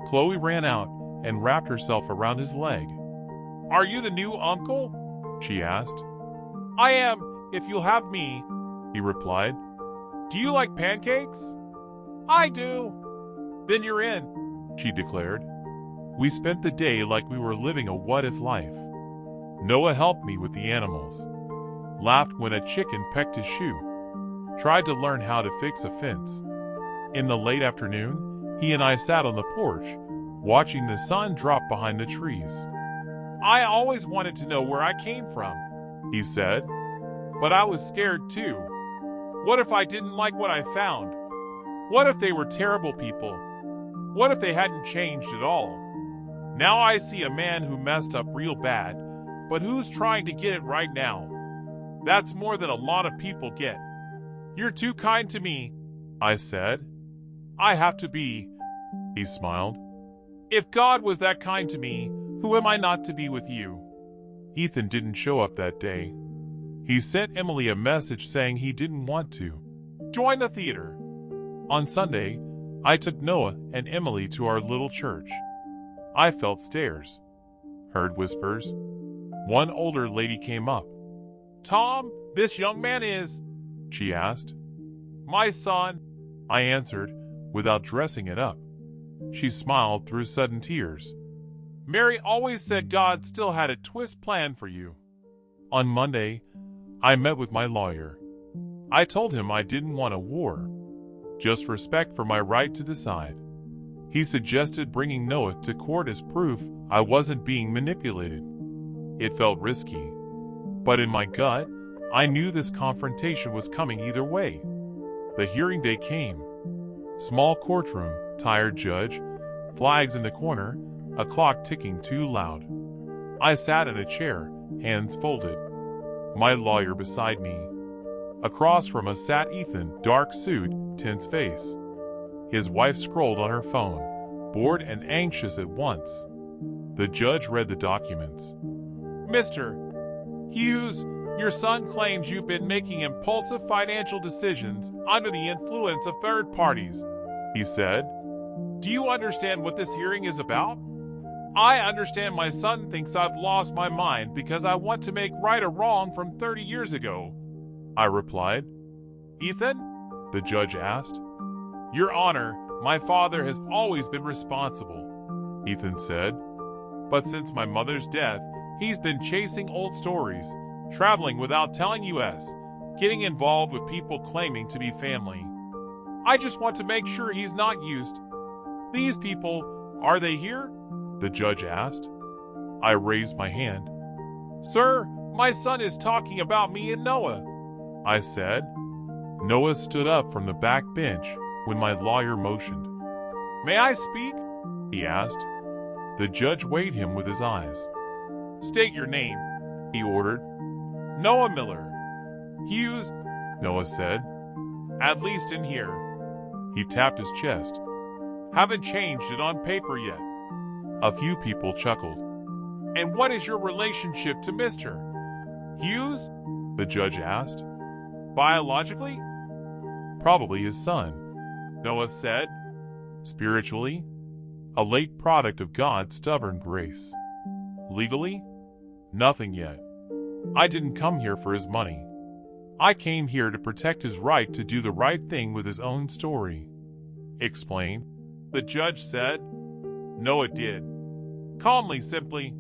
Chloe ran out and wrapped herself around his leg. "Are you the new uncle?" she asked. "I am, if you'll have me," he replied. "Do you like pancakes?" "I do." "Then you're in," she declared. We spent the day like we were living a what-if life. Noah helped me with the animals, laughed when a chicken pecked his shoe, tried to learn how to fix a fence. In the late afternoon, he and I sat on the porch, watching the sun drop behind the trees. "I always wanted to know where I came from," he said. "But I was scared too. What if I didn't like what I found? What if they were terrible people? What if they hadn't changed at all? Now I see a man who messed up real bad, but who's trying to get it right now. That's more than a lot of people get." "You're too kind to me," I said. "I have to be," he smiled. "If God was that kind to me, who am I not to be with you?" Ethan didn't show up that day. He sent Emily a message saying he didn't want to join the theater. On Sunday, I took Noah and Emily to our little church. I felt stares, heard whispers. One older lady came up. "Tom, this young man is," she asked. "My son," I answered, without dressing it up. She smiled through sudden tears. "Mary always said God still had a twist plan for you." On Monday, I met with my lawyer. I told him I didn't want a war, just respect for my right to decide. He suggested bringing Noah to court as proof I wasn't being manipulated. It felt risky, but in my gut, I knew this confrontation was coming either way. The hearing day came. Small courtroom, tired judge, flags in the corner, a clock ticking too loud. I sat in a chair, hands folded. My lawyer beside me. Across from us sat Ethan, dark suit, tense face. His wife scrolled on her phone, bored and anxious at once. The judge read the documents. "Mr. Hughes, your son claims you've been making impulsive financial decisions under the influence of third parties," he said. "Do you understand what this hearing is about?" "I understand my son thinks I've lost my mind because I want to make right a wrong from 30 years ago," I replied. "Ethan?" the judge asked. "Your Honor, my father has always been responsible," Ethan said. "But since my mother's death, he's been chasing old stories, traveling without telling us, getting involved with people claiming to be family. I just want to make sure he's not used." "These people, are they here?" the judge asked. I raised my hand. "Sir, my son is talking about me and Noah," I said. Noah stood up from the back bench, when my lawyer motioned. "May I speak?" he asked. The judge weighed him with his eyes. "State your name," he ordered. "Noah Miller." "Hughes," Noah said. "At least in here." He tapped his chest. "Haven't changed it on paper yet." A few people chuckled. "And what is your relationship to Mr. Hughes?" the judge asked. "Biologically?" "Probably his son," Noah said. "Spiritually? A late product of God's stubborn grace. Legally? Nothing yet. I didn't come here for his money. I came here to protect his right to do the right thing with his own story." "Explain," the judge said. Noah did. Calmly, simply.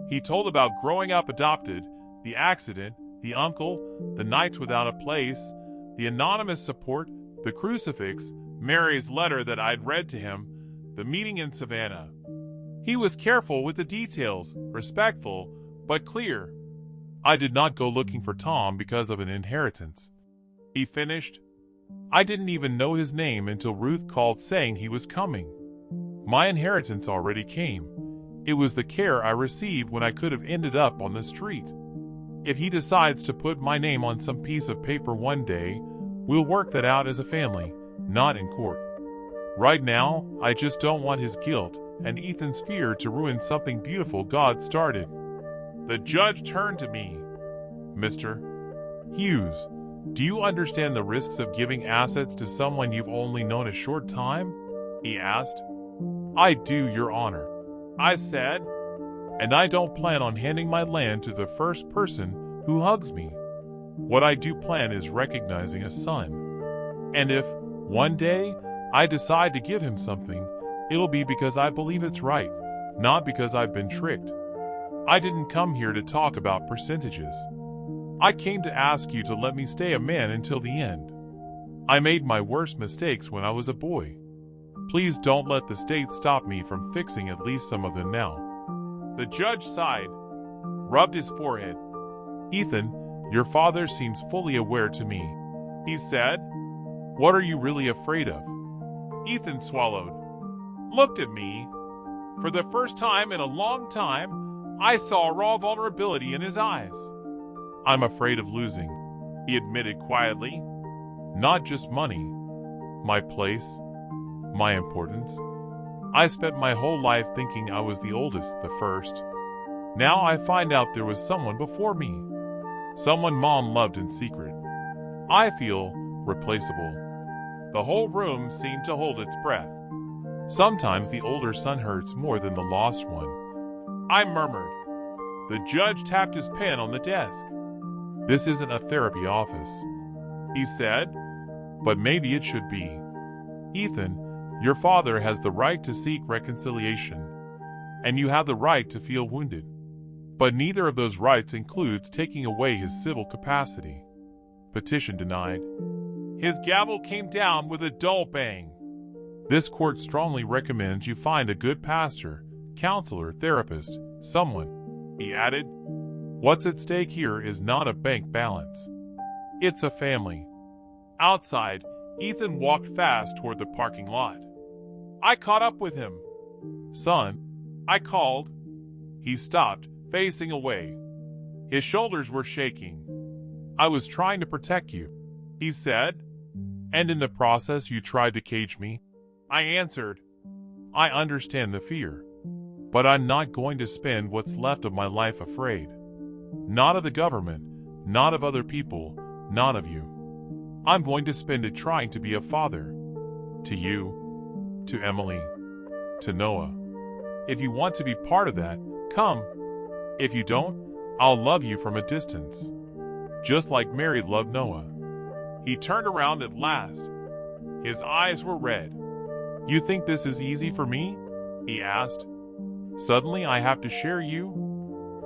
He told about growing up adopted, the accident, the uncle, the nights without a place, the anonymous support, the crucifix, Mary's letter that I'd read to him, the meeting in Savannah. He was careful with the details, respectful, but clear. "I did not go looking for Tom because of an inheritance," he finished. "I didn't even know his name until Ruth called saying he was coming. My inheritance already came. It was the care I received when I could have ended up on the street. If he decides to put my name on some piece of paper one day, we'll work that out as a family, not in court. Right now, I just don't want his guilt and Ethan's fear to ruin something beautiful God started." The judge turned to me. "Mr. Hughes, do you understand the risks of giving assets to someone you've only known a short time?" he asked. "I do, Your Honor," I said. "And I don't plan on handing my land to the first person who hugs me. What I do plan is recognizing a son. And if, one day, I decide to give him something, it'll be because I believe it's right, not because I've been tricked. I didn't come here to talk about percentages. I came to ask you to let me stay a man until the end. I made my worst mistakes when I was a boy. Please don't let the state stop me from fixing at least some of them now." The judge sighed, rubbed his forehead. "Ethan, your father seems fully aware to me," he said. "What are you really afraid of?" Ethan swallowed, looked at me. For the first time in a long time, I saw raw vulnerability in his eyes. "I'm afraid of losing," he admitted quietly. "Not just money. My place. My importance. I spent my whole life thinking I was the oldest, the first. Now I find out there was someone before me. Someone Mom loved in secret. I feel replaceable." The whole room seemed to hold its breath. "Sometimes the older son hurts more than the lost one," I murmured. The judge tapped his pen on the desk. "This isn't a therapy office," he said, "but maybe it should be. Ethan, your father has the right to seek reconciliation, and you have the right to feel wounded. But neither of those rights includes taking away his civil capacity." Petition denied. His gavel came down with a dull bang. "This court strongly recommends you find a good pastor, counselor, therapist, someone," he added. "What's at stake here is not a bank balance. It's a family." Outside, Ethan walked fast toward the parking lot. I caught up with him. "Son," I called. He stopped, facing away. His shoulders were shaking. "I was trying to protect you," he said. "And in the process you tried to cage me," I answered. "I understand the fear. But I'm not going to spend what's left of my life afraid. Not of the government, not of other people, not of you. I'm going to spend it trying to be a father. To you, to Emily, to Noah. If you want to be part of that, come. If you don't, I'll love you from a distance. Just like Mary loved Noah." He turned around at last. His eyes were red. "You think this is easy for me?" he asked. "Suddenly I have to share you?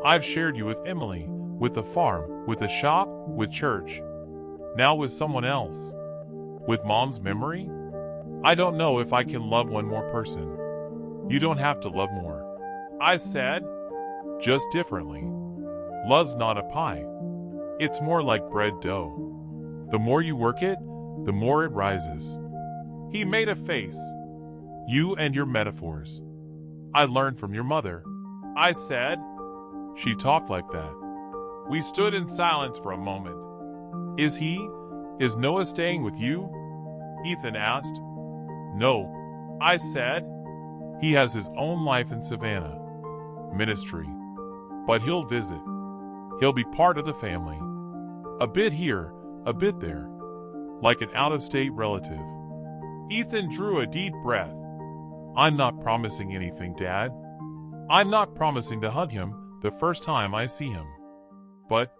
I've shared you with Emily, with the farm, with the shop, with church. Now with someone else. With Mom's memory? I don't know if I can love one more person." "You don't have to love more," I said. "Just differently. Love's not a pie. It's more like bread dough. The more you work it, the more it rises. He made a face. You and your metaphors. I learned from your mother, I said. She talked like that. We stood in silence for a moment. Is Noah staying with you? Ethan asked. No, I said. He has his own life in Savannah. Ministry. But he'll visit. He'll be part of the family. A bit here, a bit there. Like an out-of-state relative. Ethan drew a deep breath. I'm not promising anything, Dad. I'm not promising to hug him the first time I see him. But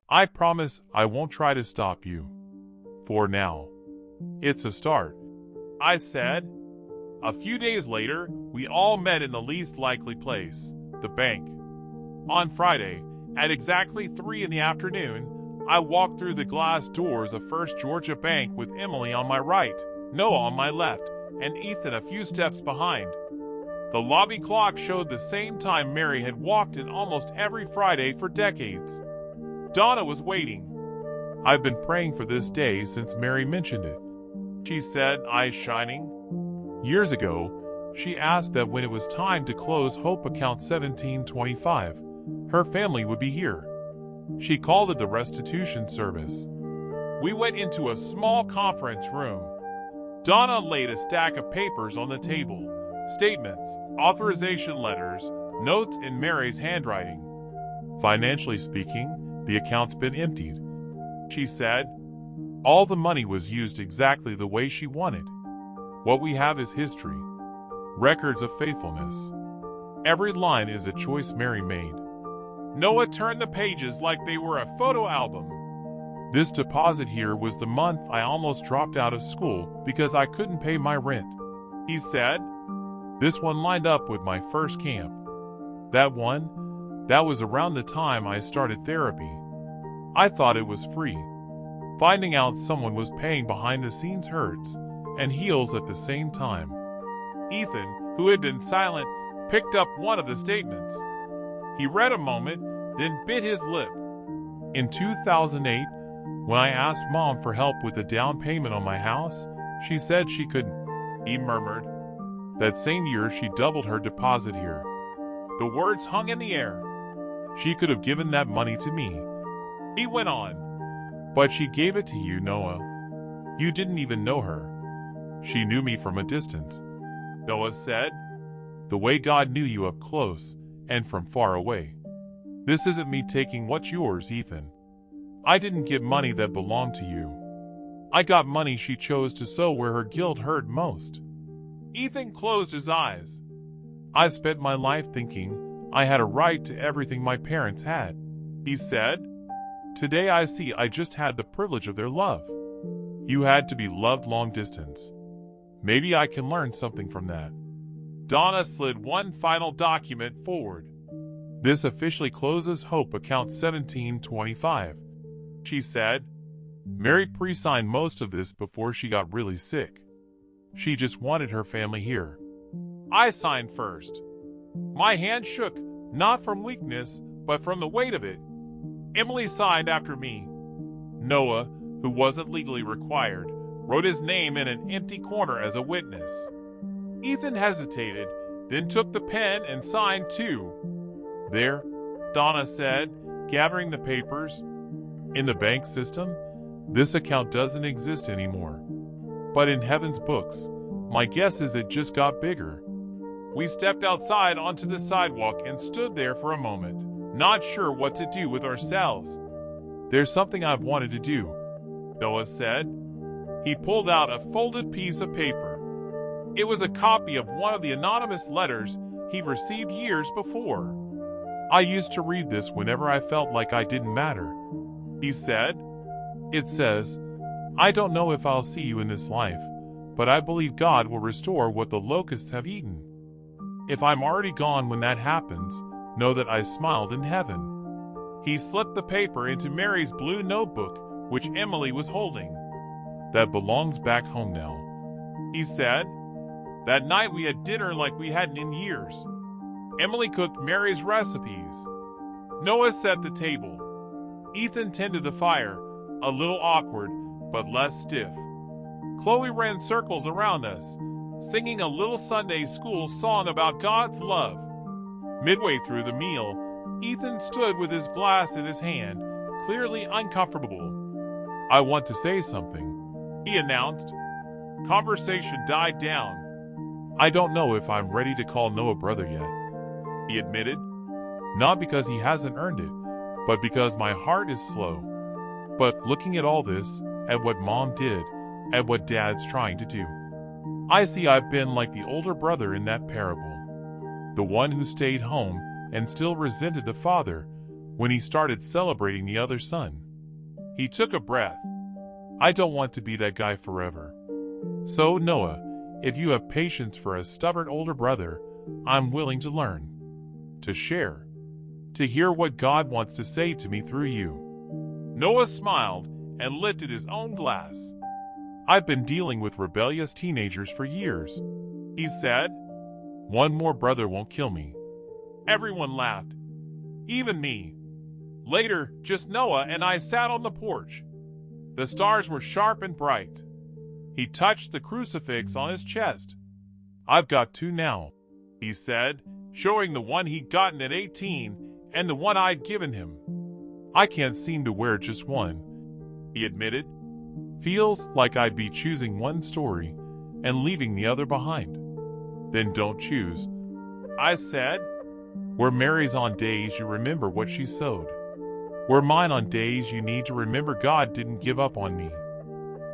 I promise I won't try to stop you. For now. It's a start, I said. A few days later, we all met in the least likely place, the bank. On Friday, at exactly 3 in the afternoon, I walked through the glass doors of First Georgia Bank with Emily on my right, Noah on my left, and Ethan a few steps behind. The lobby clock showed the same time Mary had walked in almost every Friday for decades. Donna was waiting. I've been praying for this day since Mary mentioned it, she said, eyes shining. Years ago, she asked that when it was time to close Hope Account 1725, her family would be here. She called it the restitution service. We went into a small conference room. Donna laid a stack of papers on the table, statements, authorization letters, notes in Mary's handwriting. Financially speaking, the account's been emptied, she said. All the money was used exactly the way she wanted. What we have is history. Records of faithfulness. Every line is a choice Mary made. Noah turned the pages like they were a photo album. This deposit here was the month I almost dropped out of school because I couldn't pay my rent, he said. This one lined up with my first camp. That was around the time I started therapy. I thought it was free. Finding out someone was paying behind the scenes hurts and heals at the same time. Ethan, who had been silent, picked up one of the statements. He read a moment, then bit his lip. In 2008, when I asked Mom for help with the down payment on my house, she said she couldn't, he murmured. That same year, she doubled her deposit here. The words hung in the air. She could have given that money to me. He went on. But she gave it to you, Noah. You didn't even know her. She knew me from a distance, Noah said. The way God knew you up close and from far away. This isn't me taking what's yours, Ethan. I didn't give money that belonged to you. I got money she chose to sow where her guilt hurt most. Ethan closed his eyes. I've spent my life thinking I had a right to everything my parents had, he said. Today I see I just had the privilege of their love. You had to be loved long distance. Maybe I can learn something from that. Donna slid one final document forward. This officially closes Hope Account 1725, she said. Mary pre-signed most of this before she got really sick. She just wanted her family here. I signed first. My hand shook, not from weakness, but from the weight of it. Emily signed after me. Noah, who wasn't legally required, wrote his name in an empty corner as a witness. Ethan hesitated, then took the pen and signed too. There, Donna said, gathering the papers. In the bank system, this account doesn't exist anymore. But in heaven's books, my guess is it just got bigger. We stepped outside onto the sidewalk and stood there for a moment, not sure what to do with ourselves. There's something I've wanted to do, Noah said. He pulled out a folded piece of paper. It was a copy of one of the anonymous letters he received years before. I used to read this whenever I felt like I didn't matter, he said. It says, I don't know if I'll see you in this life, but I believe God will restore what the locusts have eaten. If I'm already gone when that happens, know that I smiled in heaven. He slipped the paper into Mary's blue notebook, which Emily was holding. That belongs back home now, he said. That night we had dinner like we hadn't in years. Emily cooked Mary's recipes. Noah set the table. Ethan tended the fire, a little awkward, but less stiff. Chloe ran circles around us, singing a little Sunday school song about God's love. Midway through the meal, Ethan stood with his glass in his hand, clearly uncomfortable. "I want to say something," he announced. Conversation died down. "I don't know if I'm ready to call Noah brother yet," he admitted. "Not because he hasn't earned it, but because my heart is slow. But looking at all this, at what Mom did, at what Dad's trying to do, I see I've been like the older brother in that parable. The one who stayed home and still resented the father when he started celebrating the other son." He took a breath. "I don't want to be that guy forever. So, Noah, if you have patience for a stubborn older brother, I'm willing to learn, to share, to hear what God wants to say to me through you." Noah smiled and lifted his own glass. "I've been dealing with rebellious teenagers for years," he said. "One more brother won't kill me." Everyone laughed, even me. Later, just Noah and I sat on the porch. The stars were sharp and bright. He touched the crucifix on his chest. "I've got two now," he said, showing the one he'd gotten at 18 and the one I'd given him. "I can't seem to wear just one," he admitted. "Feels like I'd be choosing one story and leaving the other behind." "Then don't choose," I said. "We're Mary's on days you remember what she sowed. We're mine on days you need to remember God didn't give up on me.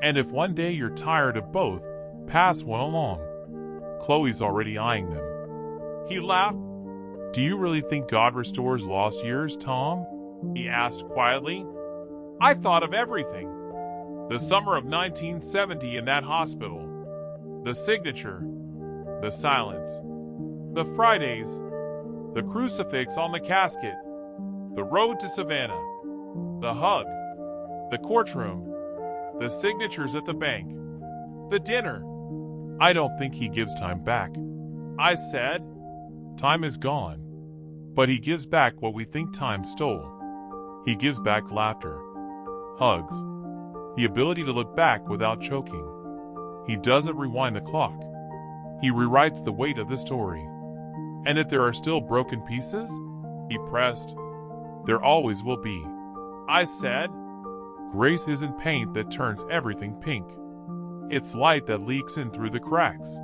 And if one day you're tired of both, pass one along." Chloe's already eyeing them. He laughed. "Do you really think God restores lost years, Tom?" he asked quietly. I thought of everything. The summer of 1970 in that hospital. The signature. The silence. The Fridays. The crucifix on the casket. The road to Savannah. The hug. The courtroom. The signatures at the bank. The dinner. "I don't think he gives time back," I said. "Time is gone. But he gives back what we think time stole. He gives back laughter, hugs, the ability to look back without choking. He doesn't rewind the clock. He rewrites the weight of the story. And if there are still broken pieces," he pressed, "there always will be," I said. "Grace isn't paint that turns everything pink. It's light that leaks in through the cracks.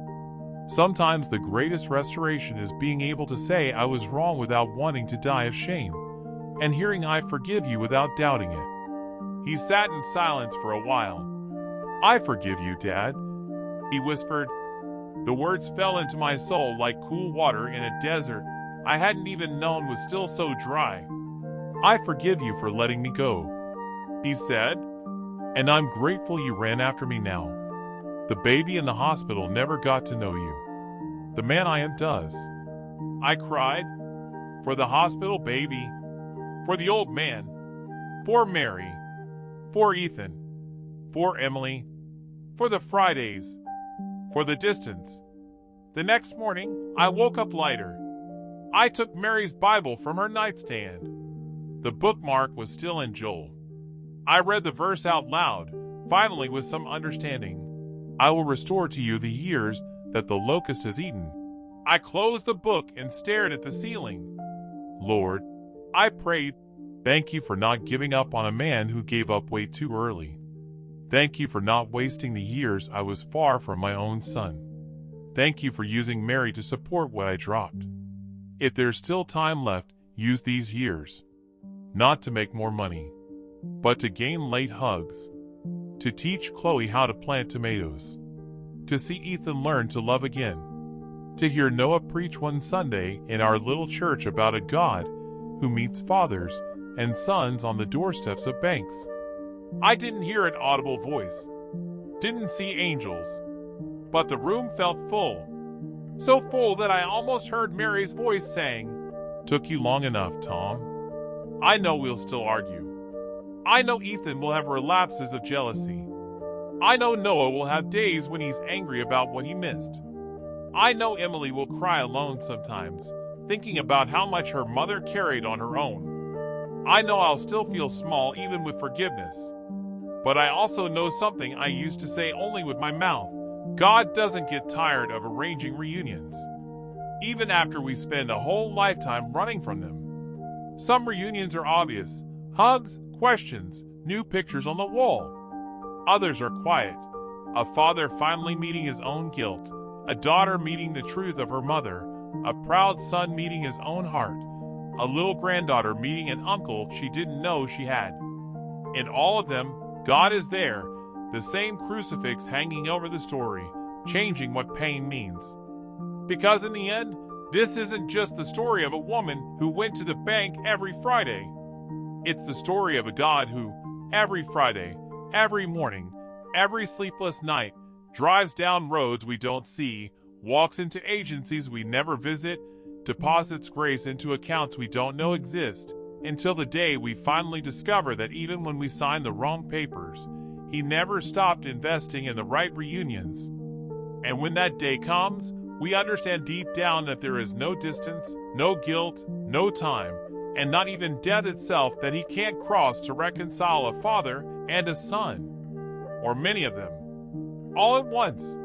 Sometimes the greatest restoration is being able to say I was wrong without wanting to die of shame, and hearing I forgive you without doubting it." He sat in silence for a while. "I forgive you, Dad," he whispered. The words fell into my soul like cool water in a desert I hadn't even known was still so dry. "I forgive you for letting me go," he said. "And I'm grateful you ran after me now. The baby in the hospital never got to know you. The man I am does." I cried. For the hospital baby. For the old man. For Mary. For Ethan. For Emily. For the Fridays. For the distance. The next morning, I woke up lighter. I took Mary's Bible from her nightstand. The bookmark was still in Joel. I read the verse out loud, finally with some understanding. "I will restore to you the years that the locust has eaten." I closed the book and stared at the ceiling. "Lord," I prayed, "thank you for not giving up on a man who gave up way too early. Thank you for not wasting the years I was far from my own son. Thank you for using Mary to support what I dropped. If there's still time left, use these years. Not to make more money, but to gain late hugs. To teach Chloe how to plant tomatoes. To see Ethan learn to love again. To hear Noah preach one Sunday in our little church about a God who meets fathers and sons on the doorsteps of banks. I didn't hear an audible voice. Didn't see angels. But the room felt full. So full that I almost heard Mary's voice saying, "Took you long enough, Tom. I know we'll still argue. I know Ethan will have relapses of jealousy. I know Noah will have days when he's angry about what he missed. I know Emily will cry alone sometimes, thinking about how much her mother carried on her own. I know I'll still feel small even with forgiveness. But I also know something I used to say only with my mouth. God doesn't get tired of arranging reunions, even after we spend a whole lifetime running from them. Some reunions are obvious: hugs, questions, new pictures on the wall. Others are quiet: a father finally meeting his own guilt, a daughter meeting the truth of her mother, a proud son meeting his own heart, a little granddaughter meeting an uncle she didn't know she had. In all of them, God is there, the same crucifix hanging over the story, changing what pain means. Because in the end, this isn't just the story of a woman who went to the bank every Friday. It's the story of a God who, every Friday, every morning, every sleepless night, drives down roads we don't see, walks into agencies we never visit, deposits grace into accounts we don't know exist, until the day we finally discover that even when we signed the wrong papers, He never stopped investing in the right reunions. And when that day comes, we understand deep down that there is no distance, no guilt, no time, and not even death itself that He can't cross to reconcile a father and a son, or many of them, all at once.